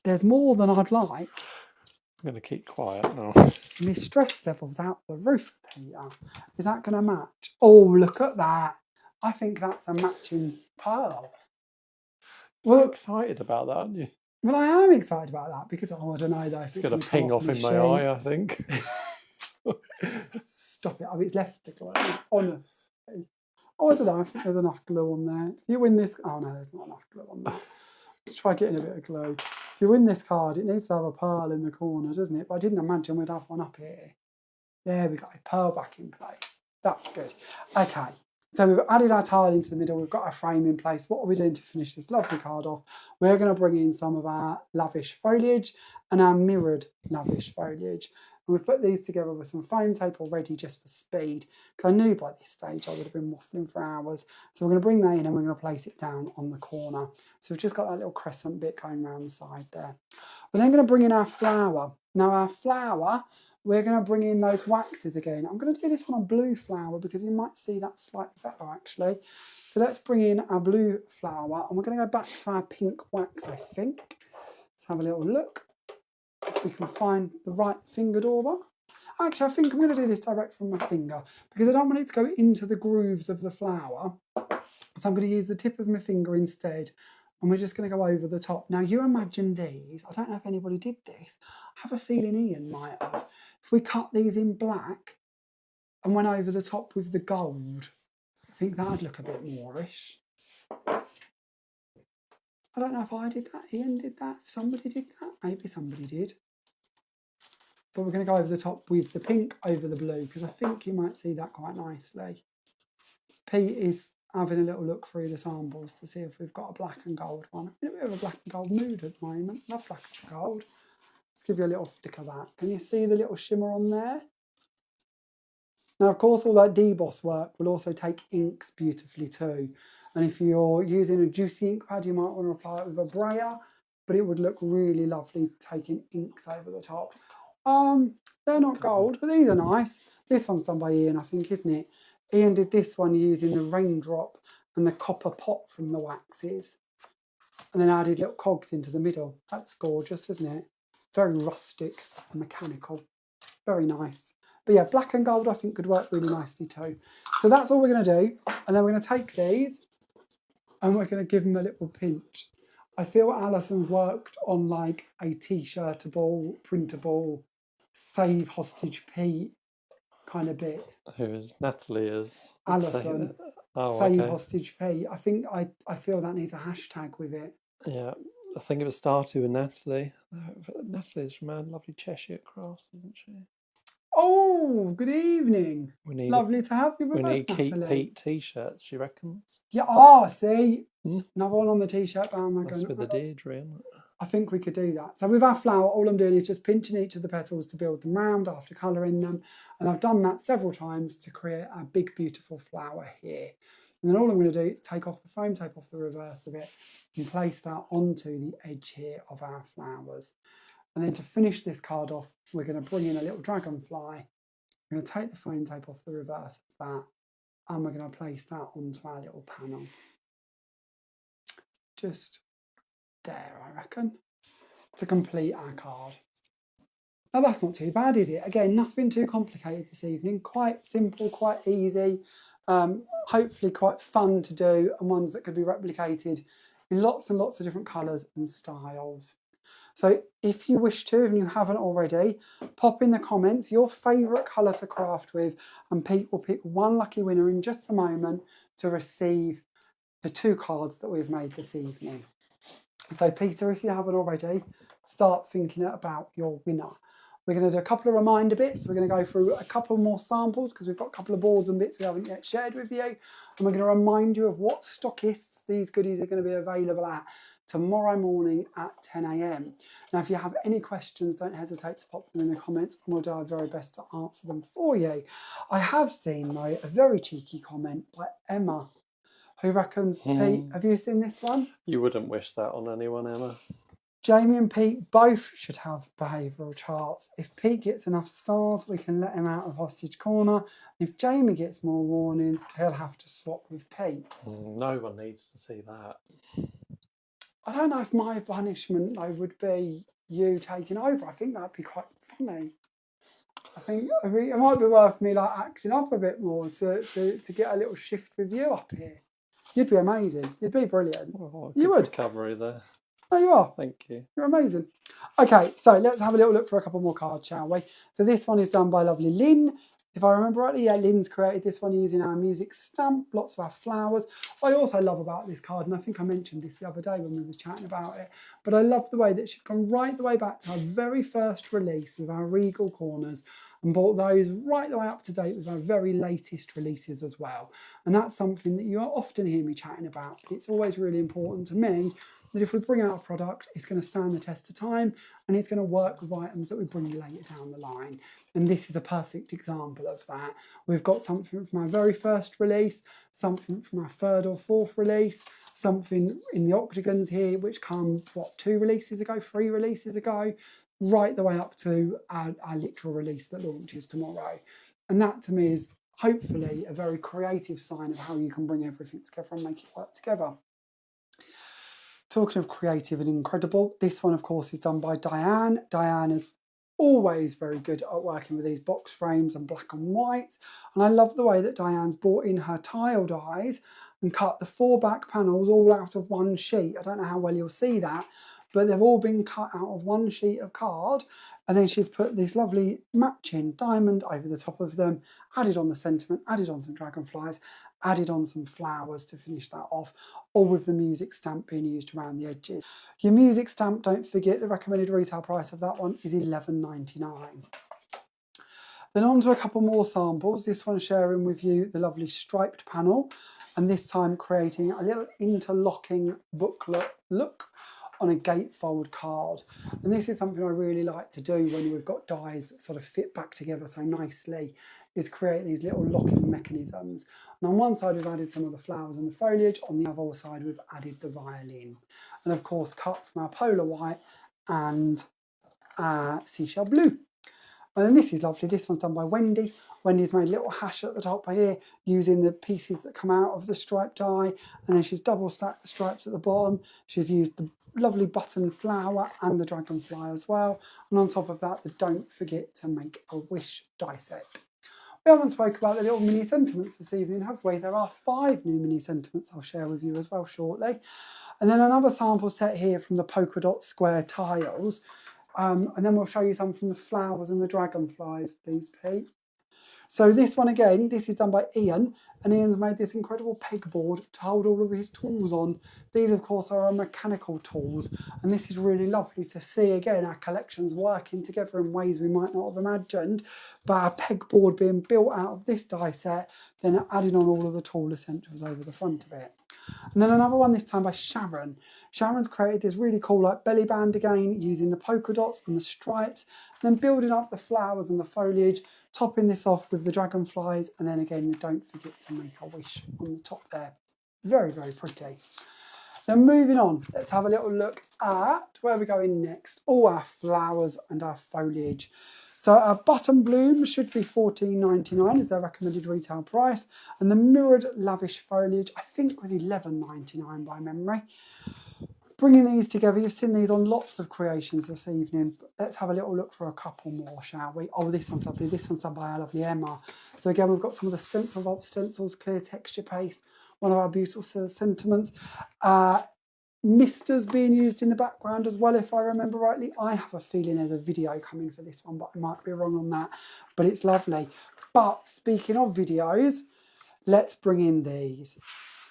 There's more than I'd like. I'm going to keep quiet now. My stress level's out the roof, Peter. Is that going to match? Oh, look at that. I think that's a matching pearl. Well, excited about that, aren't you? Well, I am excited about that because, I don't know though. If it's going to ping off in my eye, I think. Stop it. Oh, it's left the glue. Honestly. Oh, I don't know. I think there's enough glue on there. If you win this... Oh, no, there's not enough glue on there. Let's try getting a bit of glue. If you win this card, it needs to have a pearl in the corner, doesn't it? But I didn't imagine we'd have one up here. There we go. Pearl back in place. That's good. Okay. So we've added our tile into the middle. We've got our frame in place. What are we doing to finish this lovely card off? We're going to bring in some of our lavish foliage and our mirrored lavish foliage. And we've put these together with some foam tape already just for speed, because I knew by this stage I would have been waffling for hours. So we're going to bring that in and we're going to place it down on the corner. So we've just got that little crescent bit going around the side there. We're then going to bring in our flower. Now our flower, we're going to bring in those waxes again. I'm going to do this on a blue flower because you might see that slightly better actually. So let's bring in our blue flower and we're going to go back to our pink wax, I think. Let's have a little look if we can find the right finger dauber. Actually, I think I'm going to do this direct from my finger because I don't want it to go into the grooves of the flower. So I'm going to use the tip of my finger instead. And we're just going to go over the top. Now, you imagine these. I don't know if anybody did this. I have a feeling Ian might have. If we cut these in black and went over the top with the gold, I think that'd look a bit Moorish. I don't know if I did that. Ian did that. If somebody did that. Maybe somebody did. But we're going to go over the top with the pink over the blue because I think you might see that quite nicely. Pete is having a little look through the samples to see if we've got a black and gold one. I'm in a bit of a black and gold mood at the moment. Love black and gold. Let's give you a little flick of that. Can you see the little shimmer on there? Now, of course, all that deboss work will also take inks beautifully too. And if you're using a juicy ink pad, you might want to apply it with a brayer, but it would look really lovely taking inks over the top. They're not gold, but these are nice. This one's done by Ian, I think, isn't it? Ian did this one using the raindrop and the copper pot from the waxes. And then added little cogs into the middle. That's gorgeous, isn't it? Very rustic and mechanical. Very nice. But yeah, black and gold I think could work really nicely too. So that's all we're going to do. And then we're going to take these and we're going to give them a little pinch. I feel Alison's worked on like a t-shirtable, printable, save hostage Pete kind of bit. Who is Natalie is? Alison. Oh, Save okay. hostage Pete. I think I feel that needs a hashtag with it. Yeah, I think it was started with Natalie. Natalie's from our lovely Cheshire Crafts, isn't she? Oh, good evening. Lovely to have you with us, We need Keep Natalie. Pete t-shirts, she reckons. Yeah, see? Another one on the t-shirt bandwagon. That's with the Deirdre, isn't it? I think we could do that. So with our flower, all I'm doing is just pinching each of the petals to build them round after colouring them. And I've done that several times to create a big, beautiful flower here. And then all I'm going to do is take off the foam tape off the reverse of it and place that onto the edge here of our flowers. And then to finish this card off, we're going to bring in a little dragonfly. We're going to take the foam tape off the reverse of that and we're going to place that onto our little panel. Just there, I reckon, to complete our card. Now that's not too bad, is it? Again, nothing too complicated this evening. Quite simple, quite easy, hopefully quite fun to do and ones that could be replicated in lots and lots of different colours and styles. So if you wish to, and you haven't already, pop in the comments your favourite colour to craft with and Pete will pick one lucky winner in just a moment to receive the 2 cards that we've made this evening. So Peter, if you haven't already, start thinking about your winner. We're going to do a couple of reminder bits. We're going to go through a couple more samples because we've got a couple of boards and bits we haven't yet shared with you. And we're going to remind you of what stockists these goodies are going to be available at tomorrow morning at 10 AM. Now, if you have any questions, don't hesitate to pop them in the comments and we'll do our very best to answer them for you. I have seen, though, a very cheeky comment by Emma, who reckons, Pete, have you seen this one? You wouldn't wish that on anyone, Emma. Jamie and Pete both should have behavioural charts. If Pete gets enough stars, we can let him out of hostage corner. If Jamie gets more warnings, he'll have to swap with Pete. No one needs to see that. I don't know if my punishment, though, would be you taking over. I think that'd be quite funny. I think it might be worth me like acting up a bit more to get a little shift with you up here. You'd be amazing. You'd be brilliant. Oh, you would. Recovery there. There you are. Thank you. You're amazing. Okay, so let's have a little look for a couple more cards, shall we? So this one is done by lovely Lynn. If I remember rightly, yeah, Lynn's created this one using our music stamp, lots of our flowers. What I also love about this card, and I think I mentioned this the other day when we was chatting about it, but I love the way that she's gone right the way back to our very first release with our Regal corners and brought those right the way up to date with our very latest releases as well. And that's something that you often hear me chatting about. It's always really important to me that if we bring out a product, it's going to stand the test of time and it's going to work with items that we bring you later down the line. And this is a perfect example of that. We've got something from our very first release, something from our third or fourth release, something in the octagons here, which come, what, 3 releases ago, right the way up to our literal release that launches tomorrow. And that to me is hopefully a very creative sign of how you can bring everything together and make it work together. Talking of creative and incredible, this one of course is done by Diane. Diane is always very good at working with these box frames and black and white. And I love the way that Diane's brought in her tile dies and cut the 4 back panels all out of one sheet. I don't know how well you'll see that, but they've all been cut out of one sheet of card. And then she's put this lovely matching diamond over the top of them, added on the sentiment, added on some dragonflies, added on some flowers to finish that off, all with the music stamp being used around the edges. Your music stamp, don't forget, the recommended retail price of that one is $11.99. Then on to a couple more samples. This one sharing with you the lovely striped panel, and this time creating a little interlocking booklet look on a gatefold card. And this is something I really like to do when we've got dies that sort of fit back together so nicely, is create these little locking mechanisms. And on one side we've added some of the flowers and the foliage, on the other side we've added the violin. And of course cut from our polar white and seashell blue. And then this is lovely, this one's done by Wendy. Wendy's made a little hash at the top here using the pieces that come out of the striped die, and then she's double stacked the stripes at the bottom. She's used the lovely button flower and the dragonfly as well. And on top of that, the Don't Forget to Make a Wish die set. We haven't spoke about the little mini sentiments this evening, have we? There are 5 new mini sentiments I'll share with you as well shortly. And then another sample set here from the polka dot square tiles. And then we'll show you some from the flowers and the dragonflies, please, Pete. So this one again, this is done by Ian, and Ian's made this incredible pegboard to hold all of his tools on. These of course are our mechanical tools, and this is really lovely to see again our collections working together in ways we might not have imagined, but our pegboard being built out of this die set, then adding on all of the tool essentials over the front of it. And then another one this time by Sharon. Sharon's created this really cool like belly band again, using the polka dots and the stripes, and then building up the flowers and the foliage, topping this off with the dragonflies, and then again the Don't Forget to Make a Wish on the top there. Very, very pretty. Then moving on, let's have a little look at where we're going next. All our flowers and our foliage. So our button bloom should be $14.99 is their recommended retail price, and the mirrored lavish foliage I think was $11.99 by memory. Bringing these together, you've seen these on lots of creations this evening. But let's have a little look for a couple more, shall we? Oh, this one's lovely. This one's done by our lovely Emma. So again, we've got some of the stencil vault stencils, clear texture paste, one of our beautiful sentiments. Misters being used in the background as well, if I remember rightly. I have a feeling there's a video coming for this one, but I might be wrong on that. But it's lovely. But speaking of videos, let's bring in these.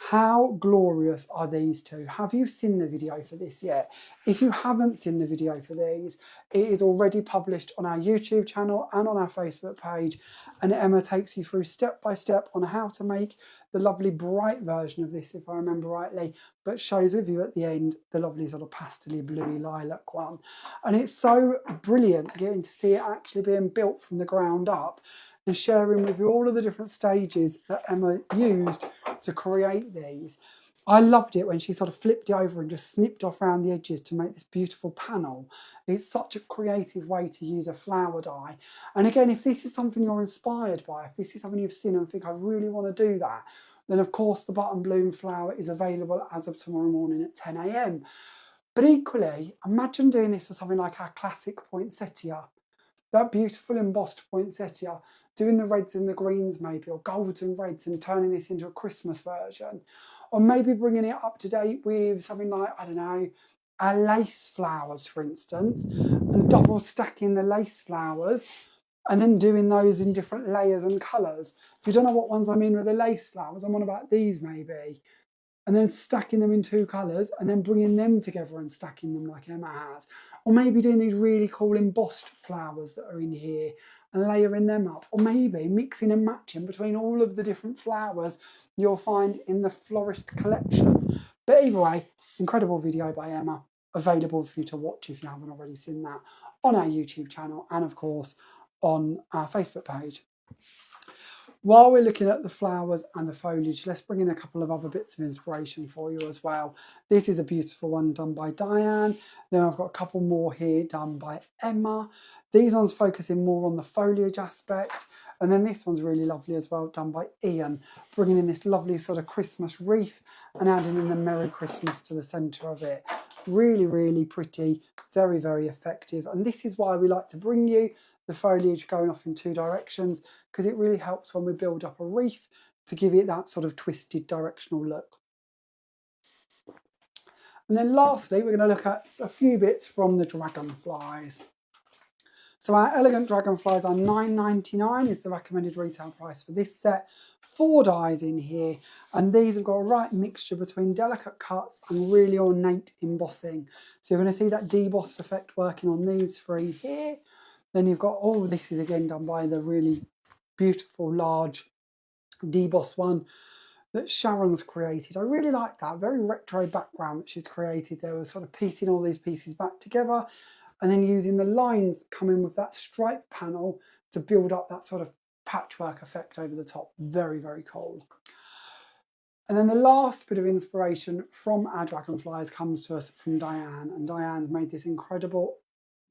How glorious are these two? Have you seen the video for this yet? If you haven't seen the video for these, it is already published on our YouTube channel and on our Facebook page, and Emma takes you through step by step on how to make the lovely bright version of this, if I remember rightly, but shows with you at the end the lovely sort of pastel-y bluey lilac one. And it's so brilliant getting to see it actually being built from the ground up, and sharing with you all of the different stages that Emma used to create these. I loved it when she sort of flipped it over and just snipped off around the edges to make this beautiful panel. It's such a creative way to use a flower die. And again, if this is something you're inspired by, if this is something you've seen and think I really want to do that, then of course the button bloom flower is available as of tomorrow morning at 10 AM. But equally, imagine doing this for something like our classic poinsettia. That beautiful embossed poinsettia, doing the reds and the greens maybe, or golds and reds, and turning this into a Christmas version. Or maybe bringing it up to date with something like, I don't know, our lace flowers, for instance, and double stacking the lace flowers, and then doing those in different layers and colours. If you don't know what ones I mean with the lace flowers, I'm on about these maybe. And then stacking them in 2 colours, and then bringing them together and stacking them like Emma has. Or maybe doing these really cool embossed flowers that are in here and layering them up. Or maybe mixing and matching between all of the different flowers you'll find in the florist collection. But either way, incredible video by Emma, available for you to watch if you haven't already seen that on our YouTube channel and of course on our Facebook page. While we're looking at the flowers and the foliage, let's bring in a couple of other bits of inspiration for you as well. This is a beautiful one done by Diane. Then I've got a couple more here done by Emma. These ones focusing more on the foliage aspect. And then this one's really lovely as well, done by Ian, bringing in this lovely sort of Christmas wreath and adding in the Merry Christmas to the centre of it. Really, really pretty, very, very effective. And this is why we like to bring you the foliage going off in two directions, because it really helps when we build up a wreath to give it that sort of twisted directional look. And then lastly, we're going to look at a few bits from the dragonflies. So our elegant dragonflies are $9.99 is the recommended retail price for this set. 4 dies in here, and these have got a right mixture between delicate cuts and really ornate embossing. So you're going to see that debossed effect working on these 3 here. Then you've got, oh, this is again done by the really beautiful large deboss one that Sharon's created. I really like that, very retro background that she's created there, was sort of piecing all these pieces back together and then using the lines coming with that stripe panel to build up that sort of patchwork effect over the top. Very, very cool. And then the last bit of inspiration from our dragonflies comes to us from Diane, and Diane's made this incredible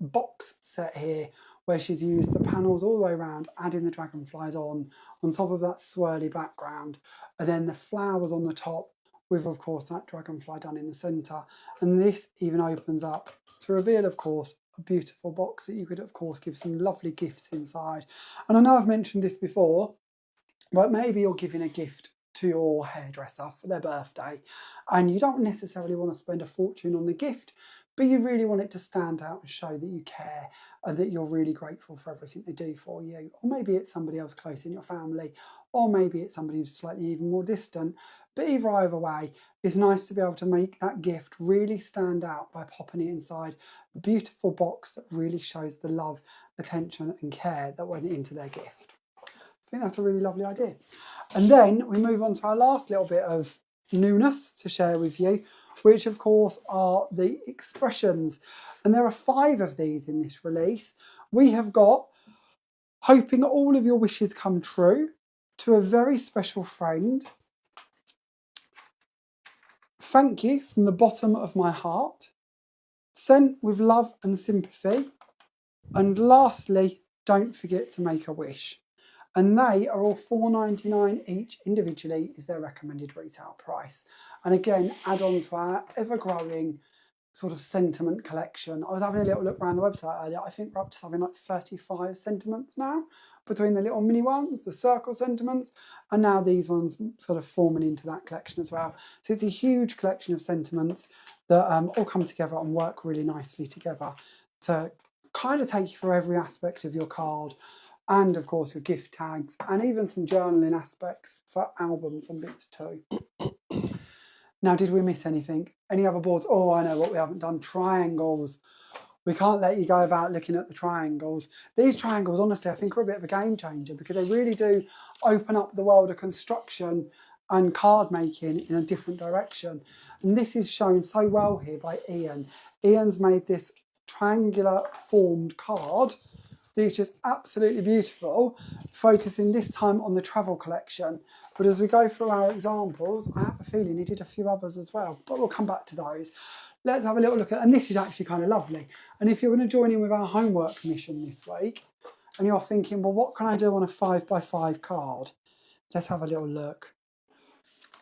box set here where she's used the panels all the way around, adding the dragonflies on top of that swirly background, and then the flowers on the top with, of course, that dragonfly done in the centre. And this even opens up to reveal, of course, a beautiful box that you could, of course, give some lovely gifts inside. And I know I've mentioned this before, but maybe you're giving a gift to your hairdresser for their birthday, and you don't necessarily want to spend a fortune on the gift, but you really want it to stand out and show that you care and that you're really grateful for everything they do for you. Or maybe it's somebody else close in your family, or maybe it's somebody who's slightly even more distant. But either way, it's nice to be able to make that gift really stand out by popping it inside a beautiful box that really shows the love, attention and care that went into their gift. I think that's a really lovely idea. And then we move on to our last little bit of newness to share with you, which of course are the expressions. And there are 5 of these in this release. We have got hoping all of your wishes come true, to a very special friend, thank you from the bottom of my heart, sent with love and sympathy, and lastly, don't forget to make a wish. And they are all $4.99 each individually is their recommended retail price. And again, add on to our ever-growing sort of sentiment collection. I was having a little look around the website earlier. I think we're up to something like 35 sentiments now, between the little mini ones, the circle sentiments, and now these ones sort of forming into that collection as well. So it's a huge collection of sentiments that all come together and work really nicely together to kind of take you through every aspect of your card, and of course your gift tags, and even some journaling aspects for albums and bits too. Now, did we miss anything? Any other boards? Oh, I know what we haven't done. Triangles. We can't let you go without looking at the triangles. These triangles, honestly, I think are a bit of a game changer, because they really do open up the world of construction and card making in a different direction. And this is shown so well here by Ian. Ian's made this triangular formed card. It's just absolutely beautiful, focusing this time on the travel collection. But as we go through our examples, I have a feeling he did a few others as well, but we'll come back to those. Let's have a little look at, and this is actually kind of lovely. And if you're going to join in with our homework commission this week, and you're thinking, well, what can I do on a 5x5 card? Let's have a little look.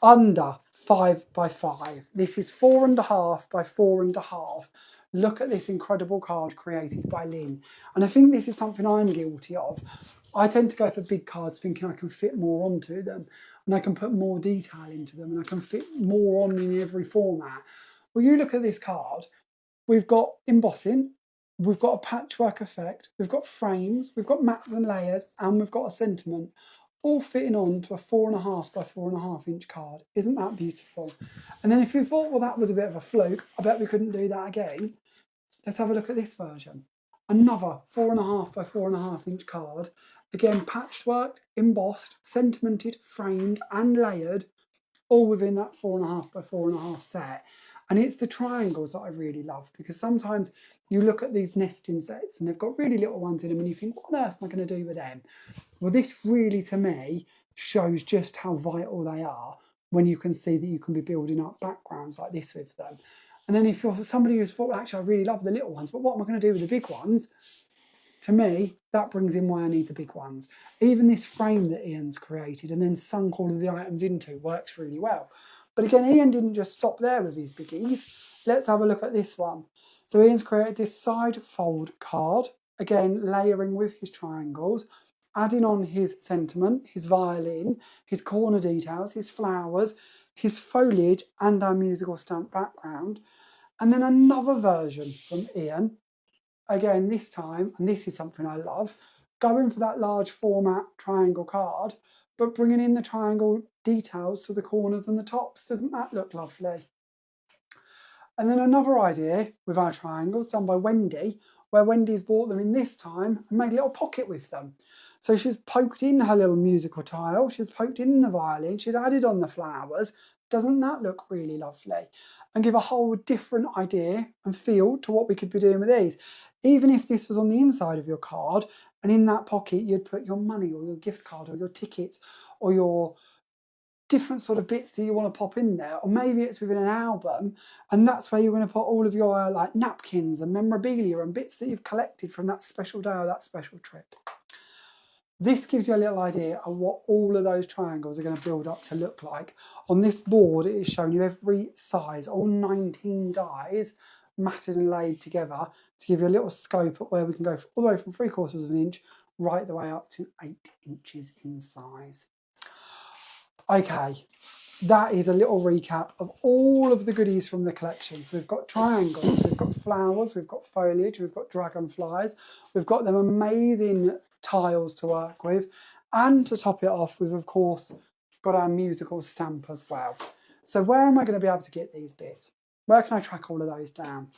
Under 5x5. This is 4.5 by 4.5. Look at this incredible card created by Lynn. And I think this is something I'm guilty of. I tend to go for big cards thinking I can fit more onto them, and I can put more detail into them, and I can fit more on in every format. Well, you look at this card, we've got embossing, we've got a patchwork effect, we've got frames, we've got mats and layers, and we've got a sentiment, all fitting on to a 4.5 by 4.5 inch card. Isn't that beautiful? And then if you thought, well, that was a bit of a fluke, I bet we couldn't do that again. Let's have a look at this version. Another 4.5 by 4.5 inch card. Again, patchworked, embossed, sentimented, framed and layered, all within that 4.5 by 4.5 set. And it's the triangles that I really love, because sometimes you look at these nesting sets and they've got really little ones in them and you think, what on earth am I going to do with them? Well, this really, to me, shows just how vital they are when you can see that you can be building up backgrounds like this with them. And then if you're somebody who's thought, actually, I really love the little ones, but what am I going to do with the big ones? To me, that brings in why I need the big ones. Even this frame that Ian's created and then sunk all of the items into works really well. But again, Ian didn't just stop there with his biggies. Let's have a look at this one. So Ian's created this side fold card, again, layering with his triangles, adding on his sentiment, his violin, his corner details, his flowers, his foliage, and our musical stamp background. And then another version from Ian, again, this time, and this is something I love, going for that large format triangle card, but bringing in the triangle details to the corners and the tops. Doesn't that look lovely? And then another idea with our triangles done by Wendy, where Wendy's bought them in this time and made a little pocket with them. So she's poked in her little musical tile, she's poked in the violin, she's added on the flowers. Doesn't that look really lovely? And give a whole different idea and feel to what we could be doing with these. Even if this was on the inside of your card, and in that pocket you'd put your money or your gift card or your tickets or your different sort of bits that you want to pop in there, or maybe it's within an album and that's where you're going to put all of your like napkins and memorabilia and bits that you've collected from that special day or that special trip. This gives you a little idea of what all of those triangles are going to build up to look like. On this board, it is showing you every size, all 19 dies matted and laid together to give you a little scope at where we can go all the way from 3/4 of an inch right the way up to 8 inches in size. Okay, that is a little recap of all of the goodies from the collection. So we've got triangles, we've got flowers, we've got foliage, we've got dragonflies, we've got them amazing tiles to work with, and to top it off, we've of course got our musical stamp as well. So where am I going to be able to get these bits? Where can I track all of those down?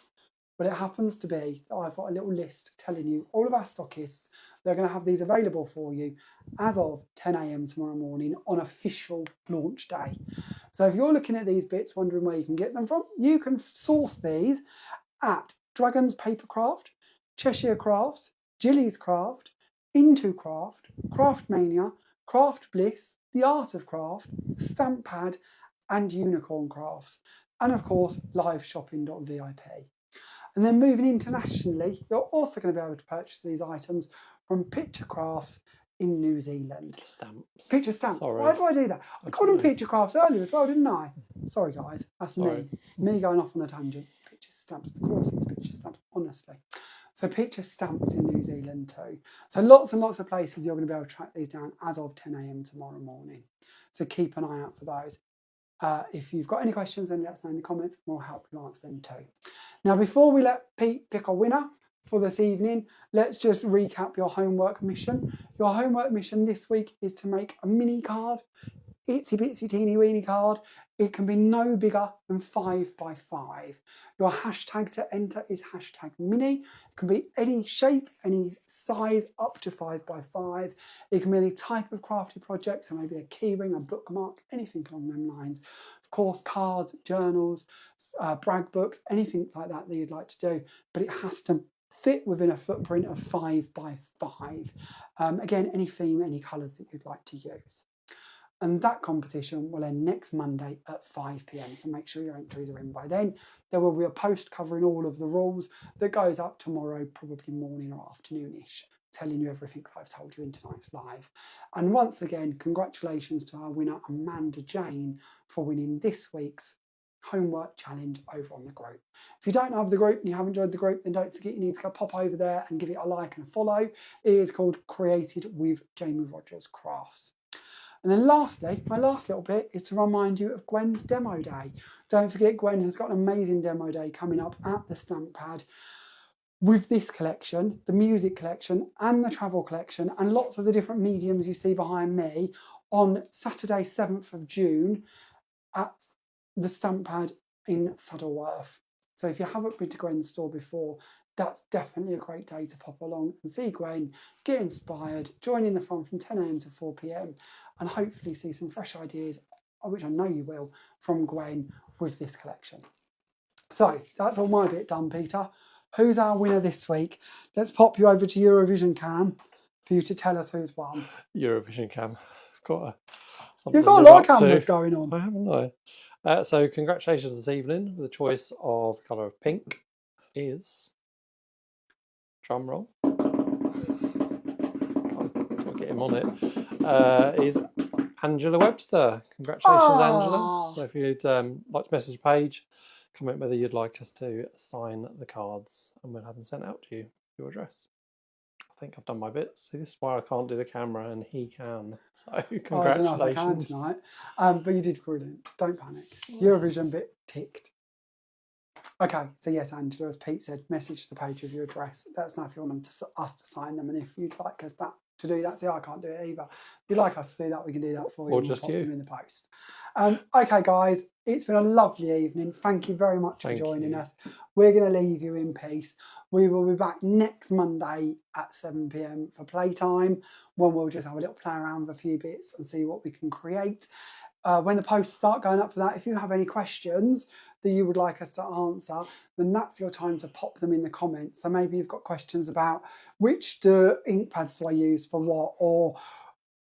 Well, it happens to be that I've got a little list telling you all of our stockists, they're going to have these available for you as of 10 AM tomorrow morning on official launch day. So if you're looking at these bits, wondering where you can get them from, you can source these at Dragon's Papercraft, Cheshire Crafts, Gilly's Craft, Into Craft, Craft Mania, Craft Bliss, The Art of Craft, Stamp Pad, and Unicorn Crafts, and of course liveshopping.vip. And then moving internationally, you're also going to be able to purchase these items from Picture Crafts in New Zealand. Stamps. Picture stamps. Sorry. Why do I do that? I called them Picture Crafts earlier as well, didn't I? Sorry guys, that's Sorry. me going off on a tangent. Picture stamps, of course it's picture stamps, honestly. So Picture Stamps in New Zealand too. So lots and lots of places you're going to be able to track these down as of 10 AM tomorrow morning. So keep an eye out for those. If you've got any questions, then let us know in the comments and we'll help you answer them too. Now, before we let Pete pick a winner for this evening, let's just recap your homework mission. Your homework mission this week is to make a mini card, itsy bitsy teeny weeny card. It can be no bigger than 5 by 5. Your hashtag to enter is hashtag mini. It can be any shape, any size up to 5 by 5. It can be any type of crafty project, so maybe a keyring, a bookmark, anything along them lines. Of course, cards, journals, brag books, anything like that that you'd like to do, but it has to fit within a footprint of 5 by 5. Again, any theme, any colours that you'd like to use. And that competition will end next Monday at 5 PM. So make sure your entries are in by then. There will be a post covering all of the rules that goes up tomorrow, probably morning or afternoonish, telling you everything that I've told you in tonight's live. And once again, congratulations to our winner, Amanda Jane, for winning this week's homework challenge over on the group. If you don't have the group and you haven't joined the group, then don't forget you need to go pop over there and give it a like and a follow. It is called Created with Jamie Rodgers Crafts. And then lastly, my last little bit is to remind you of Gwen's demo day. Don't forget, Gwen has got an amazing demo day coming up at the Stamp Pad with this collection, the music collection and the travel collection, and lots of the different mediums you see behind me on Saturday, 7th of June at the Stamp Pad in Saddleworth. So if you haven't been to Gwen's store before, that's definitely a great day to pop along and see Gwen, get inspired, join in the fun from 10 AM to 4 PM, and hopefully see some fresh ideas which I know you will, from Gwen with this collection. So that's all my bit done, Peter. Who's our winner this week? Let's pop you over to Eurovision Cam for you to tell us who's won. Eurovision Cam. You've got a lot of cameras going on. I haven't I? So congratulations this evening. The choice of the colour of pink is, drum roll, can't get him on it, is Angela Webster. Congratulations, Angela. So if you'd like to message the page, comment whether you'd like us to sign the cards and we'll have them sent out to you, your address. I think I've done my bits. See, this is why I can't do the camera and he can. So congratulations. I don't know if I can tonight. But you did brilliant. Don't panic. Eurovision bit ticked. Okay, so yes, Angela, as Pete said, message the page with your address. Let us know if you want us to sign them and if you'd like us to do that. See, I can't do it either. If you'd like us to do that, we can do that for you. Or and just we'll pop you. them in the post. Okay, guys, it's been a lovely evening. Thank you very much for joining us. We're going to leave you in peace. We will be back next Monday at 7 p.m. for playtime, when we'll just have a little play around with a few bits and see what we can create. When the posts start going up for that, if you have any questions that you would like us to answer, then that's your time to pop them in the comments. So maybe you've got questions about which ink pads do I use for what, or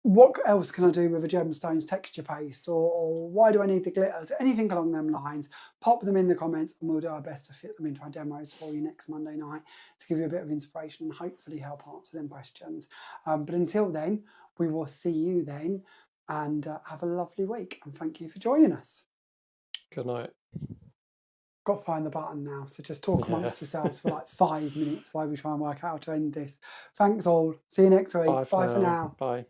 what else can I do with a gemstones texture paste, or why do I need the glitters? Anything along them lines, pop them in the comments and we'll do our best to fit them into our demos for you next Monday night to give you a bit of inspiration and hopefully help answer them questions. But until then, we will see you then, and have a lovely week, and thank you for joining us. Good night. Got to find the button now, so just talk amongst yourselves for like 5 minutes while we try and work out how to end this. Thanks all. See you next week. Bye for now. Bye.